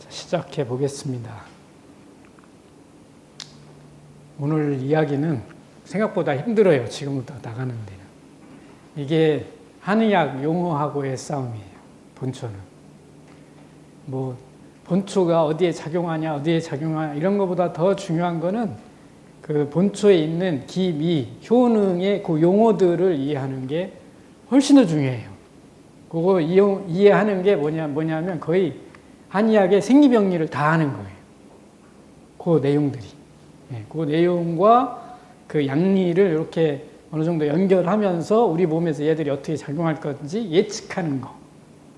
시작해 보겠습니다. 오늘 이야기는 생각보다 힘들어요. 지금부터 나가는 데는. 이게 한의학 용어하고의 싸움이에요. 본초는. 본초가 어디에 작용하냐, 어디에 작용하냐 이런 것보다 더 중요한 거는 그 본초에 있는 기미, 효능의 그 용어들을 이해하는 게 훨씬 더 중요해요. 그거 이해하는 게 뭐냐면 거의 한의학의 생리병리를 다 하는 거예요. 그 내용들이. 그 내용과 그 양리를 이렇게 어느 정도 연결하면서 우리 몸에서 얘들이 어떻게 작용할 건지 예측하는 거.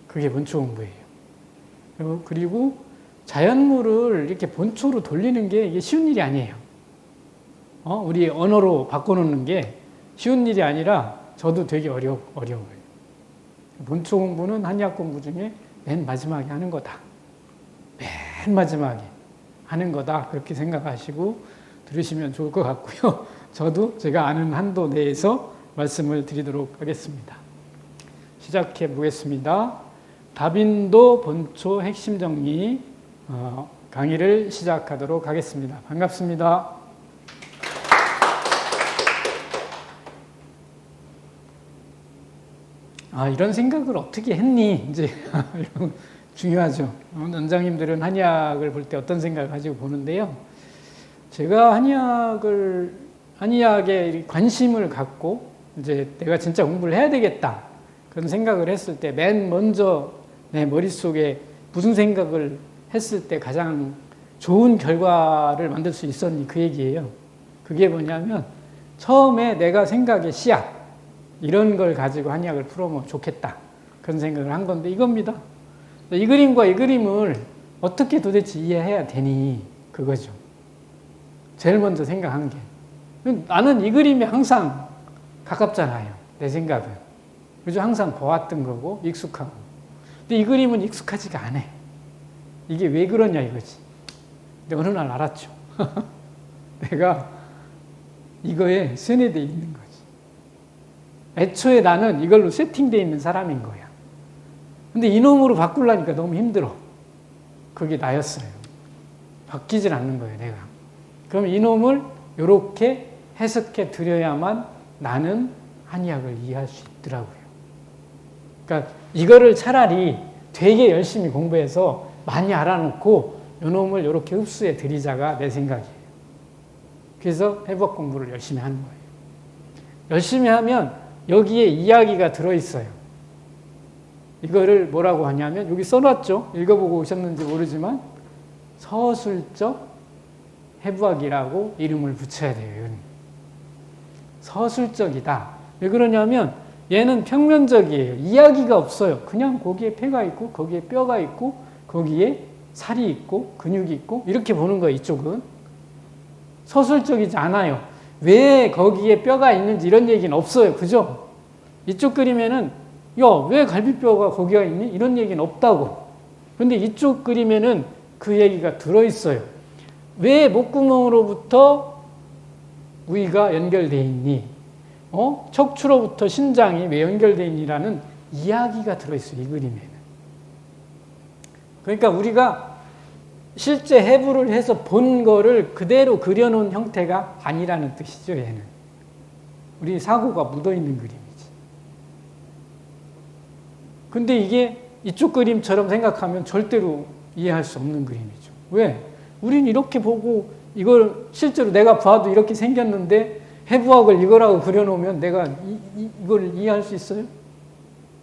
그게 본초 공부예요. 그리고 자연물을 이렇게 본초로 돌리는 게 이게 쉬운 일이 아니에요. 우리 언어로 바꿔놓는 게 쉬운 일이 아니라 저도 되게 어려워요. 본초 공부는 한의학 공부 중에 맨 마지막에 하는 거다. 맨 마지막에 하는 거다. 그렇게 생각하시고 들으시면 좋을 것 같고요. 저도 제가 아는 한도 내에서 말씀을 드리도록 하겠습니다. 시작해 보겠습니다. 다빈도 본초 핵심 정리 강의를 시작하도록 하겠습니다. 반갑습니다. 이런 생각을 어떻게 했니? 이제 중요하죠. 원장님들은 한의학을 볼 때 어떤 생각을 가지고 보는데요. 제가 한의학에 관심을 갖고 이제 내가 진짜 공부를 해야 되겠다 그런 생각을 했을 때 맨 먼저 내 머릿속에 무슨 생각을 했을 때 가장 좋은 결과를 만들 수 있었니 그 얘기예요. 그게 뭐냐면 처음에 내가 생각의 씨앗 이런 걸 가지고 한의학을 풀어보면 좋겠다 그런 생각을 한 건데 이겁니다. 이 그림과 이 그림을 어떻게 도대체 이해해야 되니 그거죠. 제일 먼저 생각한 게 나는 이 그림이 항상 가깝잖아요. 내 생각은. 그죠? 항상 보았던 거고 익숙하고. 근데 이 그림은 익숙하지가 않아. 이게 왜 그러냐 이거지. 근데 어느 날 알았죠. 내가 이거에 세뇌되어 있는 거지. 애초에 나는 이걸로 세팅되어 있는 사람인 거야. 근데 이놈으로 바꾸려니까 너무 힘들어. 그게 나였어요. 바뀌질 않는 거예요, 내가. 그럼 이놈을 이렇게 해석해 드려야만 나는 한의학을 이해할 수 있더라고요. 그러니까 이거를 차라리 되게 열심히 공부해서 많이 알아놓고 이놈을 이렇게 흡수해 드리자가 내 생각이에요. 그래서 해부학 공부를 열심히 하는 거예요. 열심히 하면 여기에 이야기가 들어있어요. 이거를 뭐라고 하냐면 여기 써놨죠. 읽어보고 오셨는지 모르지만 서술적 해부학이라고 이름을 붙여야 돼요. 서술적이다. 왜 그러냐면 얘는 평면적이에요. 이야기가 없어요. 그냥 거기에 폐가 있고 거기에 뼈가 있고 거기에 살이 있고 근육이 있고 이렇게 보는 거예요. 이쪽은. 서술적이지 않아요. 왜 거기에 뼈가 있는지 이런 얘기는 없어요. 그죠? 이쪽 그림에는 왜 갈비뼈가 거기가 있니? 이런 얘기는 없다고. 그런데 이쪽 그림에는 그 얘기가 들어있어요. 왜 목구멍으로부터 위가 연결되어 있니? 척추로부터 신장이 왜 연결되어 있니라는 이야기가 들어있어요. 이 그림에는. 그러니까 우리가 실제 해부를 해서 본 거를 그대로 그려놓은 형태가 아니라는 뜻이죠. 얘는. 우리 사고가 묻어있는 그림이지. 근데 이게 이쪽 그림처럼 생각하면 절대로 이해할 수 없는 그림이죠. 왜? 우린 이렇게 보고 이걸 실제로 내가 봐도 이렇게 생겼는데 해부학을 이거라고 그려놓으면 내가 이걸 이해할 수 있어요?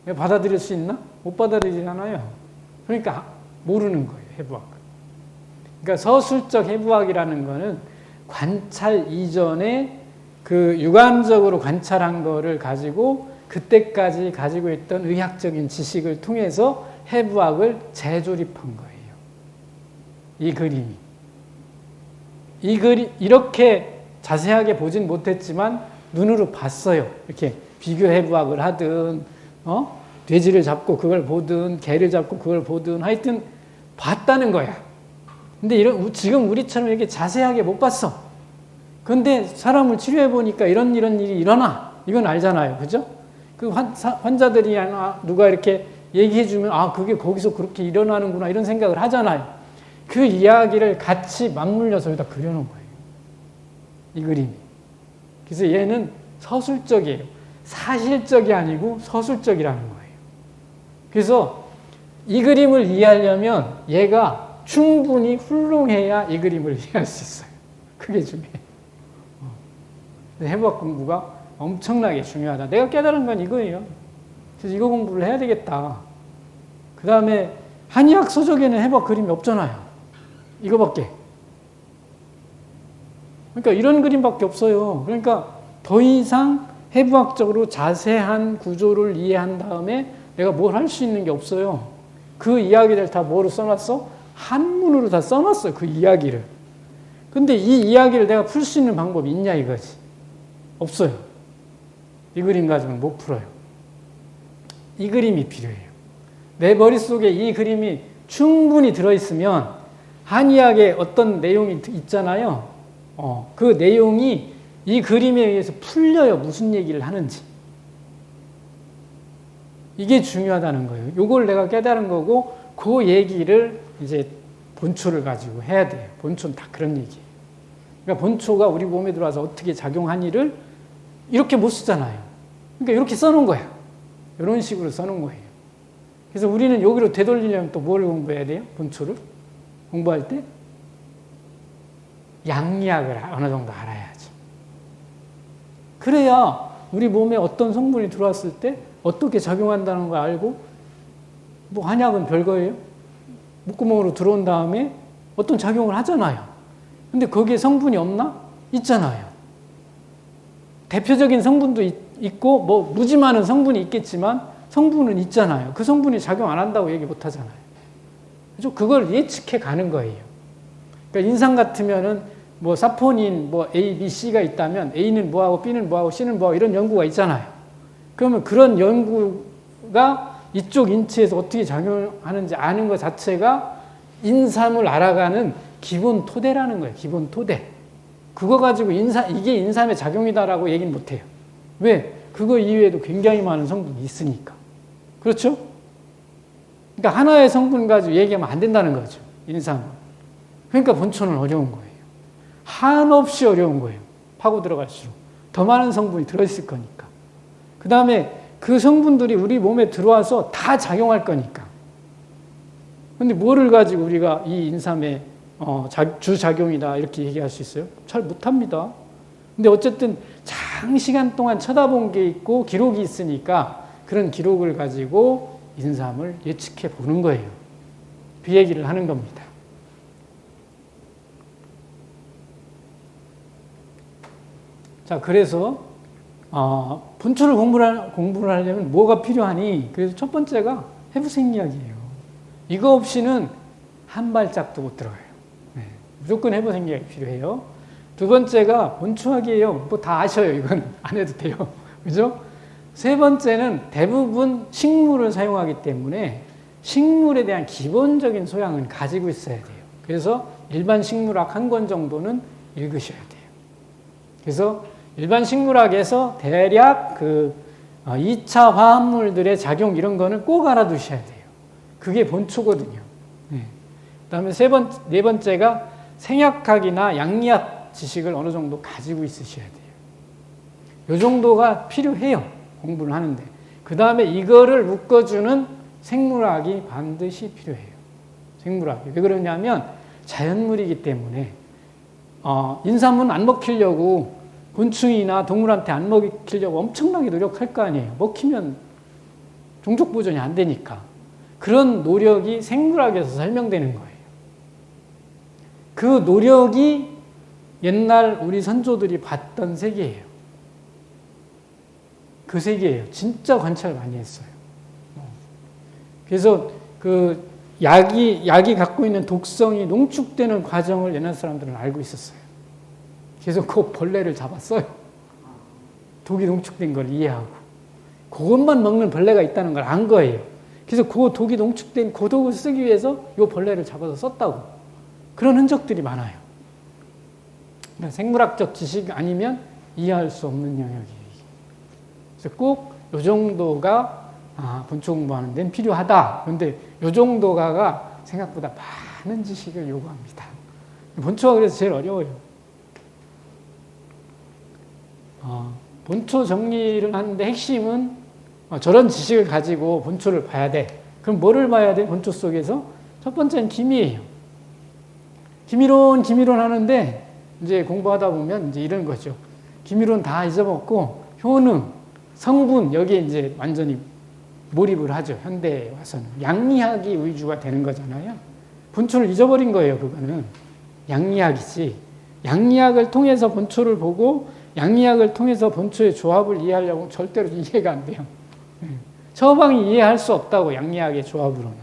내가 받아들일 수 있나? 못 받아들이잖아요. 그러니까 모르는 거예요. 해부학은. 그러니까 서술적 해부학이라는 거는 관찰 이전에 그 육안적으로 관찰한 거를 가지고 그때까지 가지고 있던 의학적인 지식을 통해서 해부학을 재조립한 거예요. 이 그림이. 이렇게 자세하게 보진 못했지만 눈으로 봤어요. 이렇게 비교 해부학을 하든 돼지를 잡고 그걸 보든 개를 잡고 그걸 보든 하여튼 봤다는 거야. 근데 지금 우리처럼 이렇게 자세하게 못 봤어. 근데 사람을 치료해 보니까 이런 일이 일어나. 이건 알잖아요. 그죠? 그 환자들이 누가 이렇게 얘기해 주면 그게 거기서 그렇게 일어나는구나 이런 생각을 하잖아요. 그 이야기를 같이 맞물려서 여기다 그려놓은 거예요. 이 그림이. 그래서 얘는 서술적이에요. 사실적이 아니고 서술적이라는 거예요. 그래서 이 그림을 이해하려면 얘가 충분히 훌륭해야 이 그림을 이해할 수 있어요. 그게 중요해요. 해부학 공부가 엄청나게 중요하다. 내가 깨달은 건 이거예요. 그래서 이거 공부를 해야 되겠다. 그 다음에 한의학 서적에는 해부학 그림이 없잖아요. 이거밖에. 그러니까 이런 그림밖에 없어요. 그러니까 더 이상 해부학적으로 자세한 구조를 이해한 다음에 내가 뭘 할 수 있는 게 없어요. 그 이야기를 다 뭐로 써놨어? 한문으로 다 써놨어요. 그 이야기를. 근데 이 이야기를 내가 풀 수 있는 방법이 있냐 이거지. 없어요. 이 그림 가지고는 못 풀어요. 이 그림이 필요해요. 내 머릿속에 이 그림이 충분히 들어있으면 한의학에 어떤 내용이 있잖아요. 그 내용이 이 그림에 의해서 풀려요. 무슨 얘기를 하는지. 이게 중요하다는 거예요. 이걸 내가 깨달은 거고 그 얘기를 이제 본초를 가지고 해야 돼요. 본초는 다 그런 얘기예요. 그러니까 본초가 우리 몸에 들어와서 어떻게 작용하니를 이렇게 못 쓰잖아요. 그러니까 이렇게 써놓은 거야. 이런 식으로 써놓은 거예요. 그래서 우리는 여기로 되돌리려면 또 뭘 공부해야 돼요? 본초를? 공부할 때? 양리학을 어느 정도 알아야죠. 그래야 우리 몸에 어떤 성분이 들어왔을 때 어떻게 작용한다는 걸 알고, 뭐 한약은 별거예요. 목구멍으로 들어온 다음에 어떤 작용을 하잖아요. 근데 거기에 성분이 없나? 있잖아요. 대표적인 성분도 있고 뭐 무지 많은 성분이 있겠지만 성분은 있잖아요. 그 성분이 작용 안 한다고 얘기 못 하잖아요. 그죠? 그걸 예측해 가는 거예요. 그러니까 인상 같으면은 뭐 사포닌 뭐 A, B, C가 있다면 A는 뭐하고 B는 뭐하고 C는 뭐하고 이런 연구가 있잖아요. 그러면 그런 연구가 이쪽 인체에서 어떻게 작용하는지 아는 것 자체가 인삼을 알아가는 기본 토대라는 거예요. 기본 토대. 그거 가지고 이게 인삼의 작용이다라고 얘기는 못 해요. 왜? 그거 이외에도 굉장히 많은 성분이 있으니까. 그렇죠? 그러니까 하나의 성분 가지고 얘기하면 안 된다는 거죠. 인삼은. 그러니까 본초는 어려운 거예요. 한없이 어려운 거예요. 파고 들어갈수록. 더 많은 성분이 들어있을 거니까. 그 다음에 그 성분들이 우리 몸에 들어와서 다 작용할 거니까. 근데 뭐를 가지고 우리가 이 인삼의 주작용이다 이렇게 얘기할 수 있어요? 잘 못합니다. 근데 어쨌든 장시간 동안 쳐다본 게 있고 기록이 있으니까 그런 기록을 가지고 인삼을 예측해 보는 거예요. 그 얘기를 하는 겁니다. 자, 그래서 본초를 공부를 하려면 뭐가 필요하니? 그래서 첫 번째가 해부생리학이에요. 이거 없이는 한 발짝도 못 들어가요. 네, 무조건 해부생리학이 필요해요. 두 번째가 본초학이에요. 뭐 다 아셔요. 이건 안 해도 돼요. 그죠? 세 번째는 대부분 식물을 사용하기 때문에 식물에 대한 기본적인 소양은 가지고 있어야 돼요. 그래서 일반 식물학 한 권 정도는 읽으셔야 돼요. 그래서 일반 식물학에서 대략 2차 화합물들의 작용 이런 거는 꼭 알아두셔야 돼요. 그게 본초거든요. 네. 그다음에 네 번째가 생약학이나 양리학 지식을 어느 정도 가지고 있으셔야 돼요. 이 정도가 필요해요. 공부를 하는데. 그 다음에 이거를 묶어주는 생물학이 반드시 필요해요. 생물학이. 왜 그러냐면 자연물이기 때문에 인삼은 안 먹히려고 곤충이나 동물한테 안 먹히려고 엄청나게 노력할 거 아니에요. 먹히면 종족 보존이 안 되니까. 그런 노력이 생물학에서 설명되는 거예요. 그 노력이 옛날 우리 선조들이 봤던 세계예요. 그 세계예요. 진짜 관찰 많이 했어요. 그래서 그 약이 갖고 있는 독성이 농축되는 과정을 옛날 사람들은 알고 있었어요. 그래서 그 벌레를 잡았어요. 독이 농축된 걸 이해하고. 그것만 먹는 벌레가 있다는 걸 안 거예요. 그래서 그 독이 농축된 그 독을 쓰기 위해서 이 벌레를 잡아서 썼다고. 그런 흔적들이 많아요. 그러니까 생물학적 지식 아니면 이해할 수 없는 영역이에요. 그래서 꼭 이 정도가 본초 공부하는 데는 필요하다. 그런데 이 정도가 생각보다 많은 지식을 요구합니다. 본초가 그래서 제일 어려워요. 본초 정리를 하는데 핵심은 저런 지식을 가지고 본초를 봐야 돼. 그럼 뭐를 봐야 돼? 본초 속에서? 첫 번째는 기미예요. 기미론 하는데 이제 공부하다 보면 이제 이런 거죠. 기미론 다 잊어먹고 효능, 성분 여기에 이제 완전히 몰입을 하죠. 현대에 와서는. 양리학이 위주가 되는 거잖아요. 본초를 잊어버린 거예요. 그거는. 양리학이지. 양리학을 통해서 본초를 보고 양리학을 통해서 본초의 조합을 이해하려고 절대로 이해가 안 돼요. 처방이 이해할 수 없다고 양리학의 조합으로는.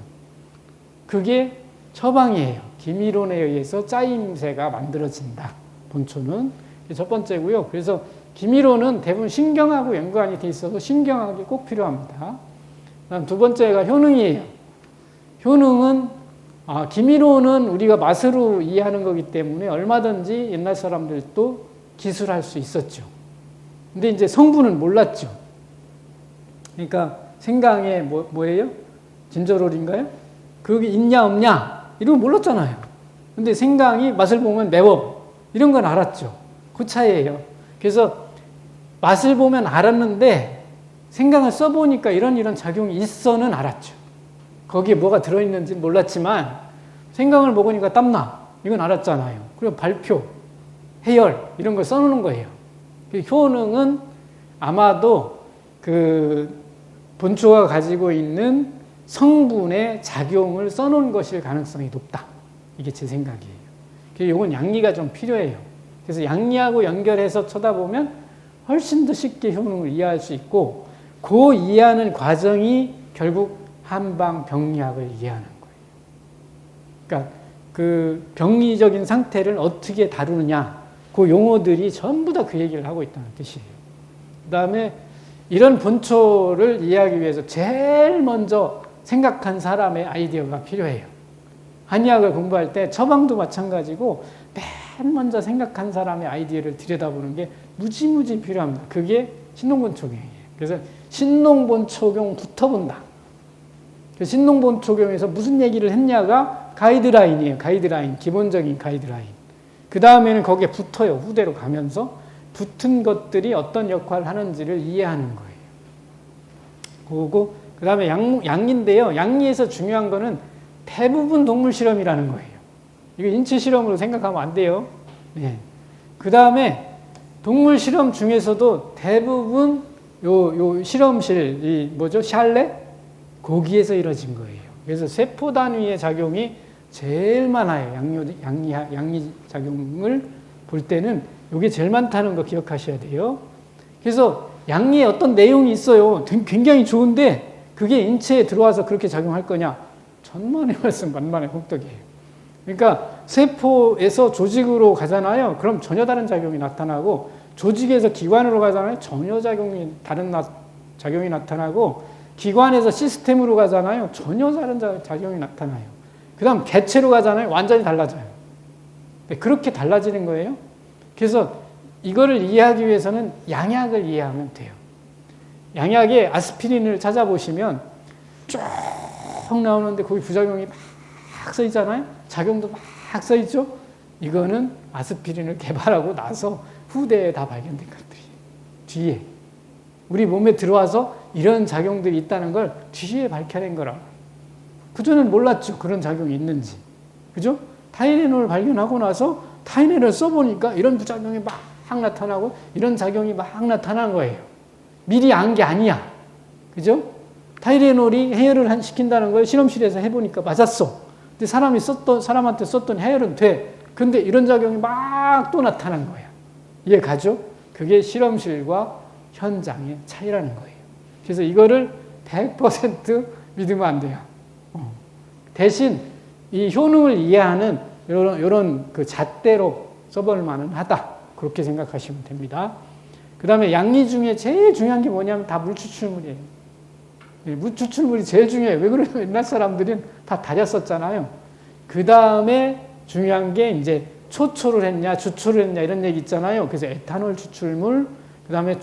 그게 처방이에요. 기미론에 의해서 짜임새가 만들어진다. 본초는. 첫 번째고요. 그래서 기미론은 대부분 신경하고 연관이 돼 있어서 신경학이 꼭 필요합니다. 그다음 두 번째가 효능이에요. 효능은 기미론은 우리가 맛으로 이해하는 거기 때문에 얼마든지 옛날 사람들도 기술할 수 있었죠. 근데 이제 성분은 몰랐죠. 그러니까 생강에 뭐예요? 진저롤인가요? 그게 있냐 없냐 이런 거 몰랐잖아요. 근데 생강이 맛을 보면 매워 이런 건 알았죠. 그 차이예요. 그래서 맛을 보면 알았는데 생강을 써보니까 이런 작용이 있어는 알았죠. 거기에 뭐가 들어있는지는 몰랐지만 생강을 먹으니까 땀나 이건 알았잖아요. 그리고 발표, 해열 이런 걸 써놓는 거예요. 효능은 아마도 그 본초가 가지고 있는 성분의 작용을 써놓은 것일 가능성이 높다. 이게 제 생각이에요. 그래서 이건 양리가 좀 필요해요. 그래서 양리하고 연결해서 쳐다보면 훨씬 더 쉽게 효능을 이해할 수 있고 그 이해하는 과정이 결국 한방 병리학을 이해하는 거예요. 그러니까 그 병리적인 상태를 어떻게 다루느냐 그 용어들이 전부 다 그 얘기를 하고 있다는 뜻이에요. 그 다음에 이런 본초를 이해하기 위해서 제일 먼저 생각한 사람의 아이디어가 필요해요. 한의학을 공부할 때 처방도 마찬가지고 맨 먼저 생각한 사람의 아이디어를 들여다보는 게 무지무지 필요합니다. 그게 신농본초경이에요. 그래서 신농본초경부터 본다. 신농본초경에서 무슨 얘기를 했냐가 가이드라인이에요. 가이드라인, 기본적인 가이드라인. 그 다음에는 거기에 붙어요. 후대로 가면서 붙은 것들이 어떤 역할을 하는지를 이해하는 거예요. 그리고 그 다음에 양리인데요. 양리에서 중요한 거는 대부분 동물 실험이라는 거예요. 이거 인체 실험으로 생각하면 안 돼요. 네. 그 다음에 동물 실험 중에서도 대부분 요 실험실, 이 뭐죠? 샬레? 거기에서 이루어진 거예요. 그래서 세포 단위의 작용이 제일 많아요. 양리 작용을 볼 때는 이게 제일 많다는 거 기억하셔야 돼요. 그래서 양리에 어떤 내용이 있어요. 굉장히 좋은데 그게 인체에 들어와서 그렇게 작용할 거냐? 천만의 말씀 만만의 혹덕이에요. 그러니까 세포에서 조직으로 가잖아요. 그럼 전혀 다른 작용이 나타나고 조직에서 기관으로 가잖아요. 전혀 다른 작용이 나타나고 기관에서 시스템으로 가잖아요. 전혀 다른 작용이 나타나요. 그 다음 개체로 가잖아요. 완전히 달라져요. 그렇게 달라지는 거예요. 그래서 이거를 이해하기 위해서는 양약을 이해하면 돼요. 양약에 아스피린을 찾아보시면 쭉 나오는데 거기 부작용이 막 써있잖아요. 작용도 막 써있죠. 이거는 아스피린을 개발하고 나서 후대에 다 발견된 것들이에요. 뒤에. 우리 몸에 들어와서 이런 작용들이 있다는 걸 뒤에 밝혀낸 거라. 그전엔 몰랐죠. 그런 작용이 있는지. 그죠? 타이레놀을 발견하고 나서 타이레놀을 써보니까 이런 부작용이 막 나타나고 이런 작용이 막 나타난 거예요. 미리 안 게 아니야. 그죠? 타이레놀이 해열을 시킨다는 걸 실험실에서 해보니까 맞았어. 근데 사람한테 썼던 해열은 돼. 근데 이런 작용이 막 또 나타난 거야. 이해 가죠? 그게 실험실과 현장의 차이라는 거예요. 그래서 이거를 100% 믿으면 안 돼요. 대신 이 효능을 이해하는 이런 그 잣대로 써볼 만은 하다. 그렇게 생각하시면 됩니다. 그 다음에 양리 중에 제일 중요한 게 뭐냐면 다 물추출물이에요. 물추출물이 제일 중요해요. 왜 그러냐면 옛날 사람들은 다 다렸었잖아요. 그 다음에 중요한 게 이제 초초를 했냐, 주초를 했냐 이런 얘기 있잖아요. 그래서 에탄올 추출물, 그 다음에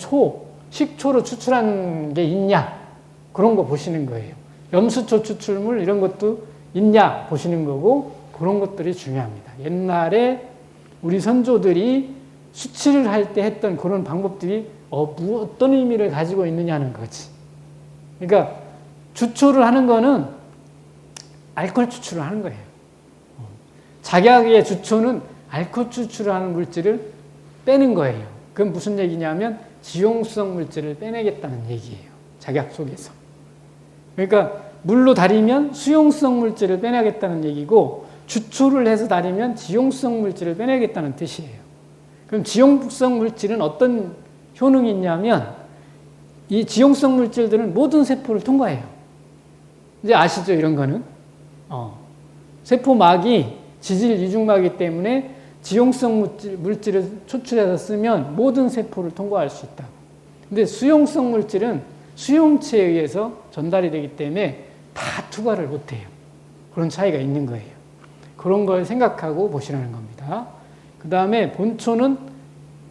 식초로 추출한 게 있냐 그런 거 보시는 거예요. 염수초 추출물 이런 것도 있냐 보시는 거고 그런 것들이 중요합니다. 옛날에 우리 선조들이 수치를 할 때 했던 그런 방법들이 어떤 의미를 가지고 있느냐는 거지. 그러니까 추출을 하는 거는 알코올 추출을 하는 거예요. 작약의 주초는 알코올 추출을 하는 물질을 빼는 거예요. 그건 무슨 얘기냐면 지용성 물질을 빼내겠다는 얘기예요. 작약 속에서. 그러니까 물로 달이면 수용성 물질을 빼내겠다는 얘기고 주초를 해서 달이면 지용성 물질을 빼내겠다는 뜻이에요. 그럼 지용성 물질은 어떤 효능이 있냐면 이 지용성 물질들은 모든 세포를 통과해요. 이제 아시죠? 이런 거는. 세포막이 지질 이중막이기 때문에 지용성 물질을 초출해서 쓰면 모든 세포를 통과할 수 있다. 근데 수용성 물질은 수용체에 의해서 전달이 되기 때문에 다 투과를 못해요. 그런 차이가 있는 거예요. 그런 걸 생각하고 보시라는 겁니다. 그 다음에 본초는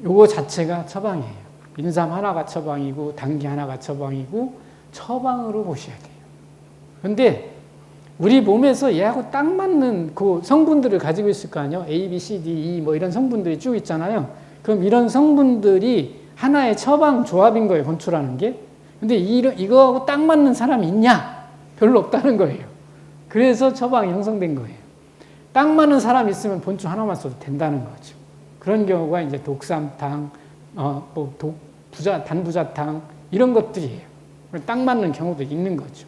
요거 자체가 처방이에요. 인삼 하나가 처방이고 당귀 하나가 처방이고 처방으로 보셔야 돼요. 근데 우리 몸에서 얘하고 딱 맞는 그 성분들을 가지고 있을 거 아니에요. A, B, C, D, E 뭐 이런 성분들이 쭉 있잖아요. 그럼 이런 성분들이 하나의 처방 조합인 거예요. 본초라는 게. 근데 이거하고 딱 맞는 사람이 있냐? 별로 없다는 거예요. 그래서 처방이 형성된 거예요. 딱 맞는 사람이 있으면 본초 하나만 써도 된다는 거죠. 그런 경우가 이제 독삼탕, 단부자탕 이런 것들이에요. 딱 맞는 경우도 있는 거죠.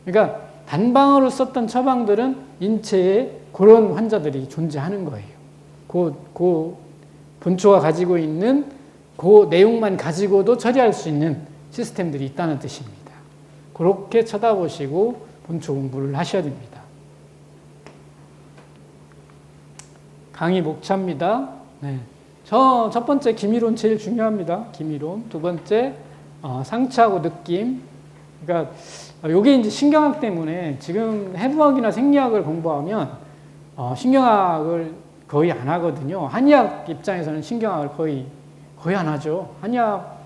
그러니까 단방으로 썼던 처방들은 인체에 그런 환자들이 존재하는 거예요. 그 본초가 가지고 있는 그 내용만 가지고도 처리할 수 있는 시스템들이 있다는 뜻입니다. 그렇게 쳐다보시고 본초 공부를 하셔야 됩니다. 강의 목차입니다. 네. 첫 번째 기미론 제일 중요합니다. 기미론. 두 번째 상처하고 느낌. 그러니까 이게 이제 신경학 때문에 지금 해부학이나 생리학을 공부하면 신경학을 거의 안 하거든요. 한의학 입장에서는 신경학을 거의 안 하죠. 한의학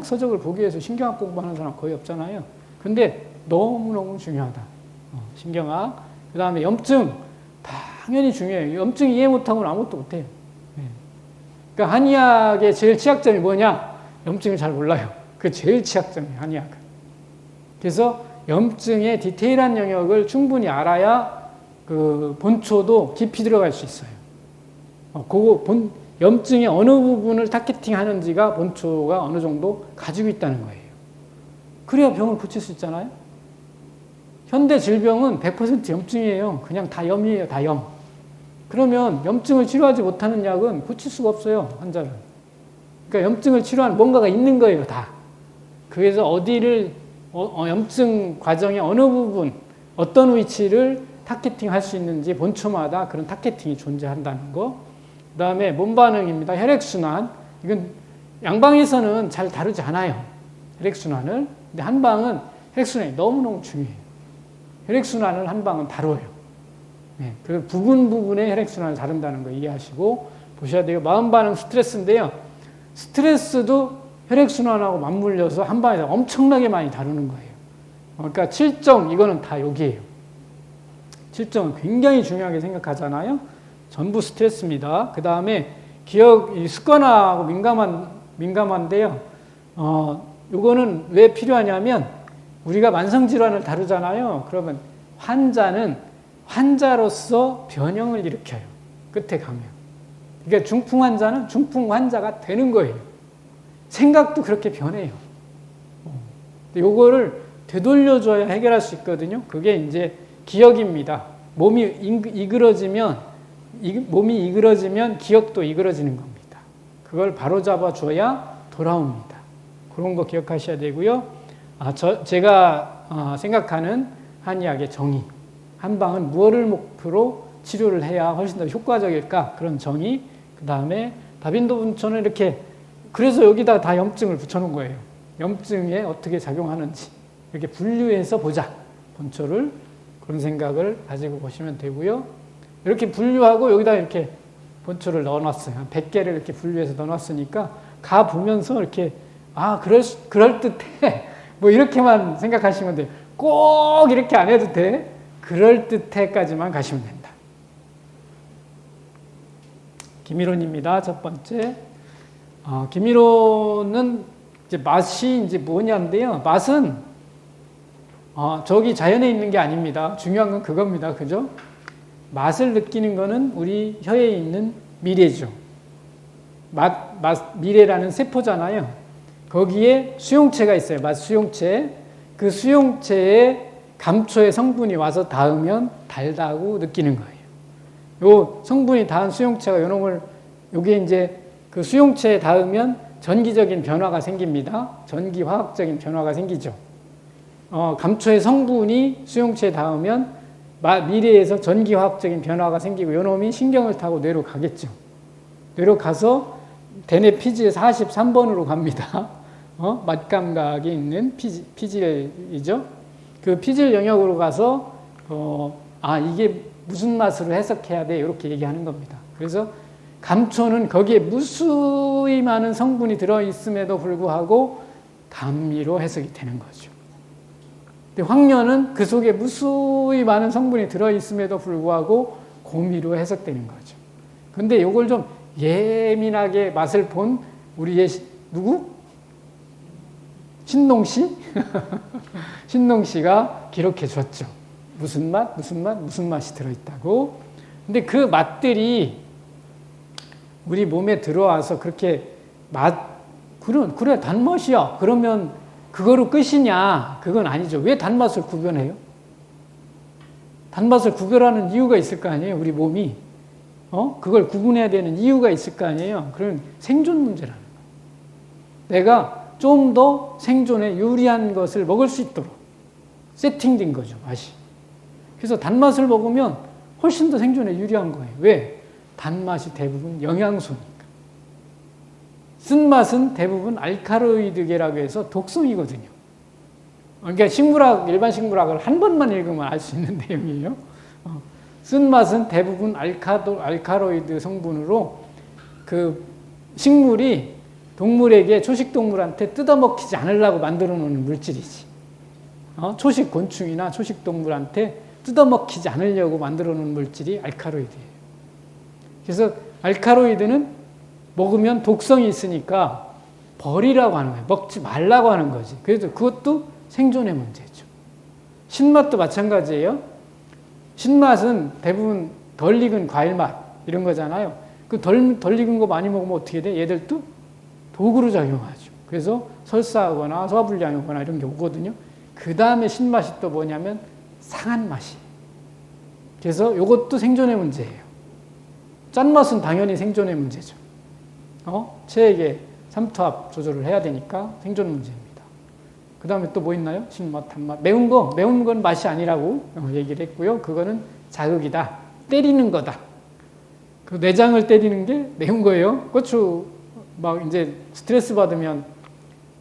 서적을 보기 위해서 신경학 공부하는 사람 거의 없잖아요. 근데 너무너무 중요하다. 신경학. 그 다음에 염증. 당연히 중요해요. 염증 이해 못하고는 아무것도 못해요. 그러니까 한의학의 제일 취약점이 뭐냐? 염증을 잘 몰라요. 그게 제일 취약점이에요. 한의학은. 그래서 염증의 디테일한 영역을 충분히 알아야 그 본초도 깊이 들어갈 수 있어요. 염증의 어느 부분을 타겟팅 하는지가 본초가 어느 정도 가지고 있다는 거예요. 그래야 병을 고칠 수 있잖아요. 현대 질병은 100% 염증이에요. 그냥 다 염이에요. 다 염. 그러면 염증을 치료하지 못하는 약은 고칠 수가 없어요. 환자를. 그러니까 염증을 치료하는 뭔가가 있는 거예요. 다. 그래서 어디를 염증 과정의 어느 부분, 어떤 위치를 타겟팅 할 수 있는지 본초마다 그런 타겟팅이 존재한다는 거. 그 다음에 몸 반응입니다. 혈액순환. 이건 양방에서는 잘 다루지 않아요. 혈액순환을. 근데 한방은 혈액순환이 너무너무 중요해요. 혈액순환을 한방은 다뤄요. 네. 그리고 부분의 혈액순환을 다룬다는 거 이해하시고 보셔야 돼요. 마음 반응 스트레스인데요. 스트레스도 혈액순환하고 맞물려서 한방에서 엄청나게 많이 다루는 거예요. 그러니까 칠정, 이거는 다 여기에요. 칠정은 굉장히 중요하게 생각하잖아요. 전부 스트레스입니다. 그 다음에 습관하고 민감한데요. 요거는 왜 필요하냐면 우리가 만성질환을 다루잖아요. 그러면 환자는 환자로서 변형을 일으켜요. 끝에 가면. 그러니까 중풍 환자는 중풍 환자가 되는 거예요. 생각도 그렇게 변해요. 요거를 되돌려줘야 해결할 수 있거든요. 그게 이제 기억입니다. 몸이 이그러지면 기억도 이그러지는 겁니다. 그걸 바로잡아 줘야 돌아옵니다. 그런 거 기억하셔야 되고요. 제가 생각하는 한의학의 정의. 한방은 무엇을 목표로 치료를 해야 훨씬 더 효과적일까? 그런 정의. 그 다음에 다빈도 본초는 이렇게 그래서 여기다 다 염증을 붙여놓은 거예요. 염증에 어떻게 작용하는지 이렇게 분류해서 보자. 본초를 그런 생각을 가지고 보시면 되고요. 이렇게 분류하고 여기다 이렇게 본초를 넣어놨어요. 한 100개를 이렇게 분류해서 넣어놨으니까 가 보면서 이렇게 그럴듯해. 뭐 이렇게만 생각하시면 돼요. 꼭 이렇게 안 해도 돼. 그럴듯해까지만 가시면 된다. 김이론입니다. 첫 번째. 김이론은 이제 맛이 이제 뭐냐인데요. 맛은 저기 자연에 있는 게 아닙니다. 중요한 건 그겁니다. 그죠? 맛을 느끼는 거는 우리 혀에 있는 미래죠. 미래라는 세포잖아요. 거기에 수용체가 있어요. 맛 수용체. 그 수용체에 감초의 성분이 와서 닿으면 달다고 느끼는 거예요. 요 성분이 닿은 수용체가 요놈을 요게 이제 그 수용체에 닿으면 전기적인 변화가 생깁니다. 전기 화학적인 변화가 생기죠. 감초의 성분이 수용체에 닿으면 미래에서 전기 화학적인 변화가 생기고 요놈이 신경을 타고 뇌로 가겠죠. 뇌로 가서 대뇌 피질 43번으로 갑니다. 맛감각이 있는 피질이죠. 그 피질 영역으로 가서 이게 무슨 맛으로 해석해야 돼 이렇게 얘기하는 겁니다. 그래서 감초는 거기에 무수히 많은 성분이 들어있음에도 불구하고 감미로 해석이 되는 거죠. 근데 황련은 그 속에 무수히 많은 성분이 들어있음에도 불구하고 고미로 해석되는 거죠. 근데 이걸 좀 예민하게 맛을 본 우리의 누구? 신농씨? 신농씨가 기록해 줬죠. 무슨 맛, 무슨 맛이 들어있다고. 근데 그 맛들이 우리 몸에 들어와서 그렇게 그래, 단맛이야. 그러면 그거로 끝이냐? 그건 아니죠. 왜 단맛을 구별해요? 단맛을 구별하는 이유가 있을 거 아니에요, 우리 몸이. 그걸 구분해야 되는 이유가 있을 거 아니에요. 그런 생존 문제라는 거예요. 내가 좀 더 생존에 유리한 것을 먹을 수 있도록 세팅된 거죠, 맛이. 그래서 단맛을 먹으면 훨씬 더 생존에 유리한 거예요. 왜? 단맛이 대부분 영양소니까. 쓴맛은 대부분 알칼로이드계라고 해서 독성이거든요. 그러니까 일반 식물학을 한 번만 읽으면 알 수 있는 내용이에요. 쓴맛은 대부분 알칼로이드 성분으로 그 식물이 동물에게, 초식동물한테 뜯어먹히지 않으려고 만들어 놓는 물질이지. 초식 곤충이나 초식 동물한테 뜯어먹히지 않으려고 만들어 놓은 물질이 알칼로이드예요. 그래서 알칼로이드는 먹으면 독성이 있으니까 버리라고 하는 거예요. 먹지 말라고 하는 거지. 그래서 그것도 생존의 문제죠. 신맛도 마찬가지예요. 신맛은 대부분 덜 익은 과일맛 이런 거잖아요. 그 덜 익은 거 많이 먹으면 어떻게 돼? 얘들도 독으로 작용하죠. 그래서 설사하거나 소화불량이 오거나 이런 게 오거든요. 그 다음에 신맛이 또 뭐냐면 상한 맛이. 그래서 이것도 생존의 문제예요. 짠맛은 당연히 생존의 문제죠. 체액의 삼투압 조절을 해야 되니까 생존 문제입니다. 그 다음에 또 뭐 있나요? 신맛, 단맛. 매운 건 맛이 아니라고 얘기를 했고요. 그거는 자극이다. 때리는 거다. 그 내장을 때리는 게 매운 거예요. 고추 막 이제 스트레스 받으면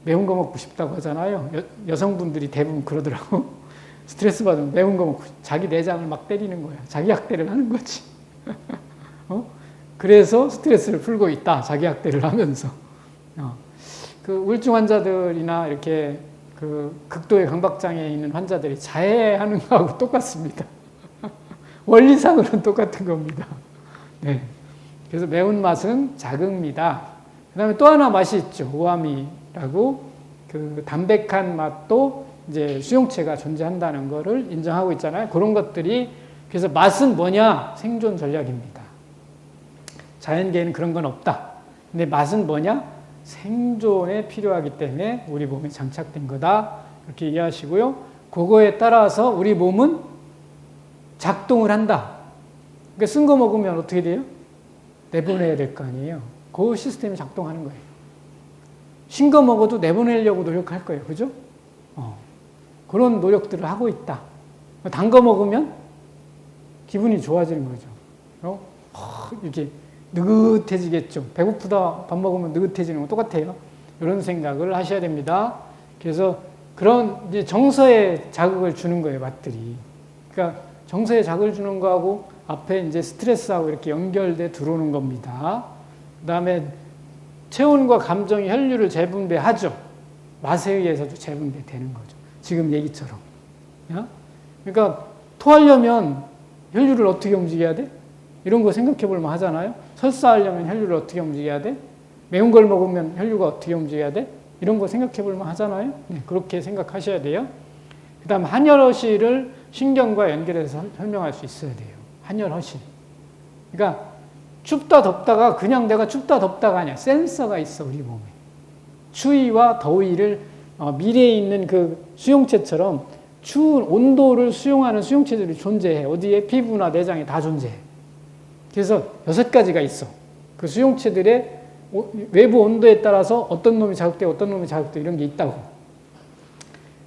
매운 거 먹고 싶다고 하잖아요. 여성분들이 대부분 그러더라고. 스트레스 받으면 매운 거 먹고 자기 내장을 막 때리는 거야. 자기 학대를 하는 거지. 그래서 스트레스를 풀고 있다. 자기 학대를 하면서. 그 우울증 환자들이나 이렇게 그 극도의 강박장애에 있는 환자들이 자해하는 거하고 똑같습니다. 원리상으로는 똑같은 겁니다. 네. 그래서 매운맛은 자극미다. 그 다음에 또 하나 맛이 있죠. 오아미라고. 그 담백한 맛도 이제 수용체가 존재한다는 거를 인정하고 있잖아요. 그런 것들이. 그래서 맛은 뭐냐? 생존 전략입니다. 자연계에는 그런 건 없다. 근데 맛은 뭐냐? 생존에 필요하기 때문에 우리 몸에 장착된 거다. 이렇게 이해하시고요. 그거에 따라서 우리 몸은 작동을 한다. 그러니까 쓴 거 먹으면 어떻게 돼요? 내보내야 될 거 아니에요. 그 시스템이 작동하는 거예요. 신 거 먹어도 내보내려고 노력할 거예요. 그죠? 그런 노력들을 하고 있다. 단 거 먹으면 기분이 좋아지는 거죠. 이렇게 느긋해지겠죠. 배고프다 밥 먹으면 느긋해지는 거 똑같아요. 이런 생각을 하셔야 됩니다. 그래서 그런 이제 정서에 자극을 주는 거예요, 맛들이. 그러니까 정서에 자극을 주는 거하고 앞에 이제 스트레스하고 이렇게 연결돼 들어오는 겁니다. 그 다음에 체온과 감정이 혈류를 재분배하죠. 맛에 의해서도 재분배되는 거죠. 지금 얘기처럼. 그러니까 토하려면 혈류를 어떻게 움직여야 돼? 이런 거 생각해 볼만 하잖아요. 설사하려면 혈류를 어떻게 움직여야 돼? 매운 걸 먹으면 혈류가 어떻게 움직여야 돼? 이런 거 생각해 볼만 하잖아요. 네, 그렇게 생각하셔야 돼요. 그 다음 한열허실을 신경과 연결해서 설명할 수 있어야 돼요. 한열허실. 그러니까 춥다 덥다가 그냥 내가 춥다 덥다가 아니야. 센서가 있어 우리 몸에. 추위와 더위를 미래에 있는 그 수용체처럼 추운 온도를 수용하는 수용체들이 존재해. 어디에? 피부나 내장에 다 존재해. 그래서 6가지가 있어. 그 수용체들의 외부 온도에 따라서 어떤 놈이 자극되고 어떤 놈이 자극되고 이런 게 있다고.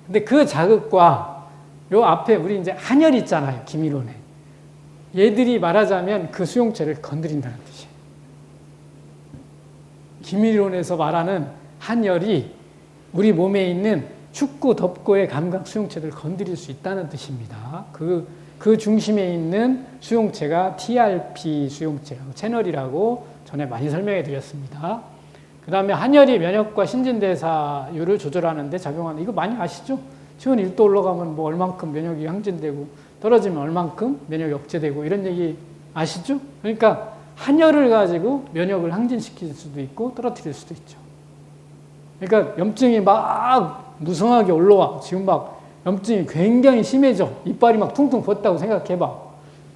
근데 그 자극과 요 앞에 우리 이제 한열이 있잖아요. 기미론에. 얘들이 말하자면 그 수용체를 건드린다는 뜻이에요. 기미론에서 말하는 한열이 우리 몸에 있는 춥고 덥고의 감각 수용체들을 건드릴 수 있다는 뜻입니다. 그 중심에 있는 수용체가 TRP 수용체라고 채널이라고 전에 많이 설명해 드렸습니다. 그 다음에 한열이 면역과 신진대사율을 조절하는 데 작용하는, 이거 많이 아시죠? 체온 1도 올라가면 뭐 얼만큼 면역이 항진되고 떨어지면 얼만큼 면역이 억제되고 이런 얘기 아시죠? 그러니까 한열을 가지고 면역을 항진시킬 수도 있고 떨어뜨릴 수도 있죠. 그러니까 염증이 막 무성하게 올라와. 지금 막 염증이 굉장히 심해져. 이빨이 막 퉁퉁 벗다고 생각해봐.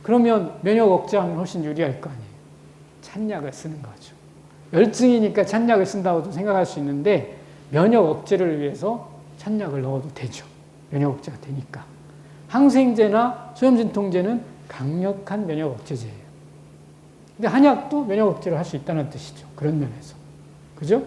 그러면 면역 억제하면 훨씬 유리할 거 아니에요. 찬약을 쓰는 거죠. 열증이니까 찬약을 쓴다고도 생각할 수 있는데 면역 억제를 위해서 찬약을 넣어도 되죠. 면역 억제가 되니까. 항생제나 소염진통제는 강력한 면역 억제제예요. 근데 한약도 면역 억제를 할 수 있다는 뜻이죠. 그런 면에서. 그죠?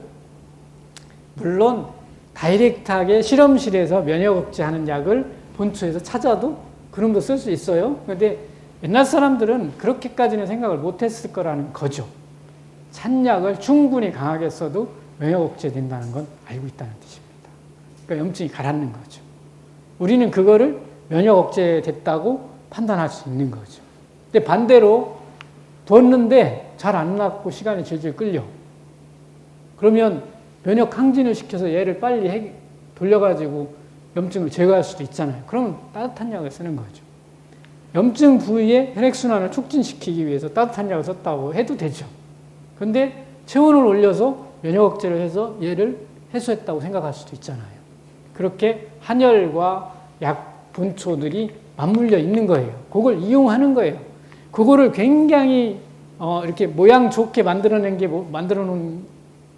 물론 다이렉트하게 실험실에서 면역 억제하는 약을 본초에서 찾아도 그놈도 쓸 수 있어요. 그런데 옛날 사람들은 그렇게까지는 생각을 못했을 거라는 거죠. 찬약을 충분히 강하게 써도 면역 억제된다는 건 알고 있다는 뜻입니다. 그러니까 염증이 가라앉는 거죠. 우리는 그거를 면역 억제됐다고 판단할 수 있는 거죠. 근데 반대로 뒀는데 잘 안 낫고 시간이 질질 끌려. 그러면 면역 항진을 시켜서 얘를 빨리 돌려가지고 염증을 제거할 수도 있잖아요. 그러면 따뜻한 약을 쓰는 거죠. 염증 부위의 혈액순환을 촉진시키기 위해서 따뜻한 약을 썼다고 해도 되죠. 그런데 체온을 올려서 면역 억제를 해서 얘를 해소했다고 생각할 수도 있잖아요. 그렇게 한열과 약 본초들이 맞물려 있는 거예요. 그걸 이용하는 거예요. 그거를 굉장히 이렇게 모양 좋게 만들어 놓은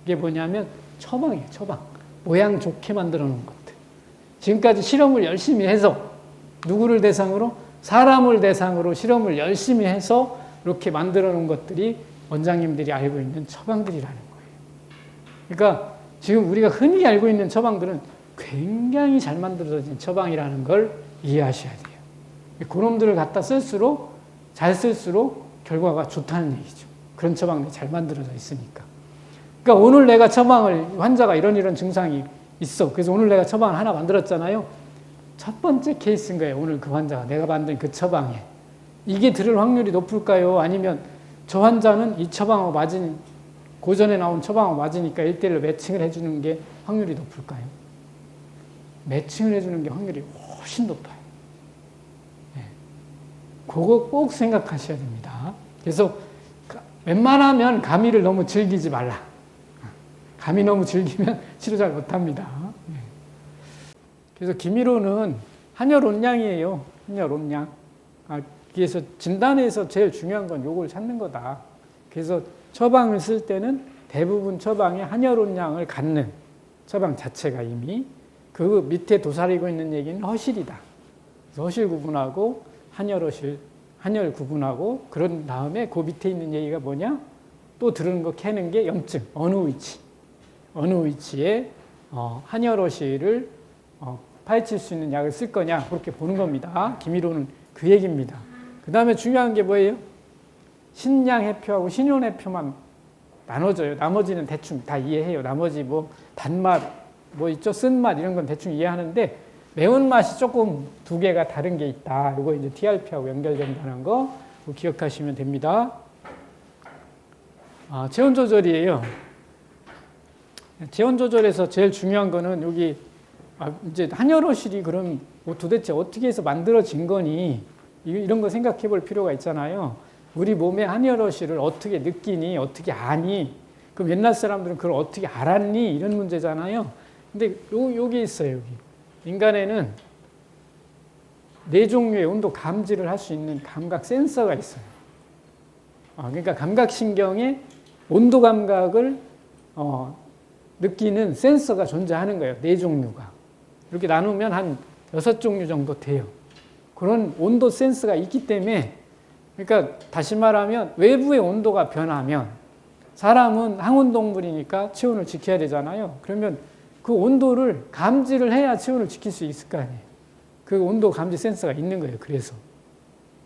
게 뭐냐면 처방이에요. 처방. 모양 좋게 만들어 놓은 것들. 지금까지 실험을 열심히 해서 누구를 대상으로? 사람을 대상으로 실험을 열심히 해서 이렇게 만들어 놓은 것들이 원장님들이 알고 있는 처방들이라는 거예요. 그러니까 지금 우리가 흔히 알고 있는 처방들은 굉장히 잘 만들어진 처방이라는 걸 이해하셔야 돼요. 그놈들을 갖다 잘 쓸수록 결과가 좋다는 얘기죠. 그런 처방들이 잘 만들어져 있으니까. 그러니까 오늘 내가 처방을, 환자가 이런 증상이 있어. 그래서 오늘 내가 처방을 하나 만들었잖아요. 첫 번째 케이스인 거예요. 오늘 그 환자가 내가 만든 그 처방에. 이게 들을 확률이 높을까요? 아니면 저 환자는 이 처방하고 고전에 나온 처방하고 맞으니까 1대1로 매칭을 해주는 게 확률이 높을까요? 매칭을 해주는 게 확률이 훨씬 높아요. 네. 그거 꼭 생각하셔야 됩니다. 그래서 웬만하면 가미를 너무 즐기지 말라. 감이 너무 즐기면 치료 잘 못합니다. 그래서 기미론은 한열온양이에요. 한열온양. 그래서 진단에서 제일 중요한 건 요걸 찾는 거다. 그래서 처방을 쓸 때는 대부분 처방에 한열온양을 갖는 처방 자체가 이미 그 밑에 도사리고 있는 얘기는 허실이다. 그래서 허실 구분하고 한열 구분하고 그런 다음에 그 밑에 있는 얘기가 뭐냐? 또 들은 거 캐는 게 염증. 어느 위치에 한열허실을 파헤칠 수 있는 약을 쓸 거냐 그렇게 보는 겁니다. 기미론은 그 얘기입니다. 그 다음에 중요한 게 뭐예요? 신양해표하고 신용해표만 나눠져요. 나머지는 대충 다 이해해요. 나머지 뭐 단맛, 뭐 있죠? 쓴맛 이런 건 대충 이해하는데 매운맛이 조금 두 개가 다른 게 있다. 이거 이제 TRP하고 연결된다는 거 기억하시면 됩니다. 체온 조절이에요. 체온 조절에서 제일 중요한 거는 여기 이제 한열허실이 그럼 도대체 어떻게 해서 만들어진 거니? 이런 거 생각해 볼 필요가 있잖아요. 우리 몸의 한여러시를 어떻게 느끼니, 어떻게 아니? 그럼 옛날 사람들은 그걸 어떻게 알았니? 이런 문제잖아요. 근데 여기 있어요, 여기. 인간에는 4종류의 온도 감지를 할 수 있는 감각 센서가 있어요. 그러니까 감각신경에 온도 감각을 느끼는 센서가 존재하는 거예요. 4종류가. 이렇게 나누면 한 6종류 정도 돼요. 그런 온도 센서가 있기 때문에, 그러니까 다시 말하면 외부의 온도가 변하면 사람은 항온동물이니까 체온을 지켜야 되잖아요. 그러면 그 온도를 감지를 해야 체온을 지킬 수 있을 거 아니에요. 그 온도 감지 센서가 있는 거예요. 그래서.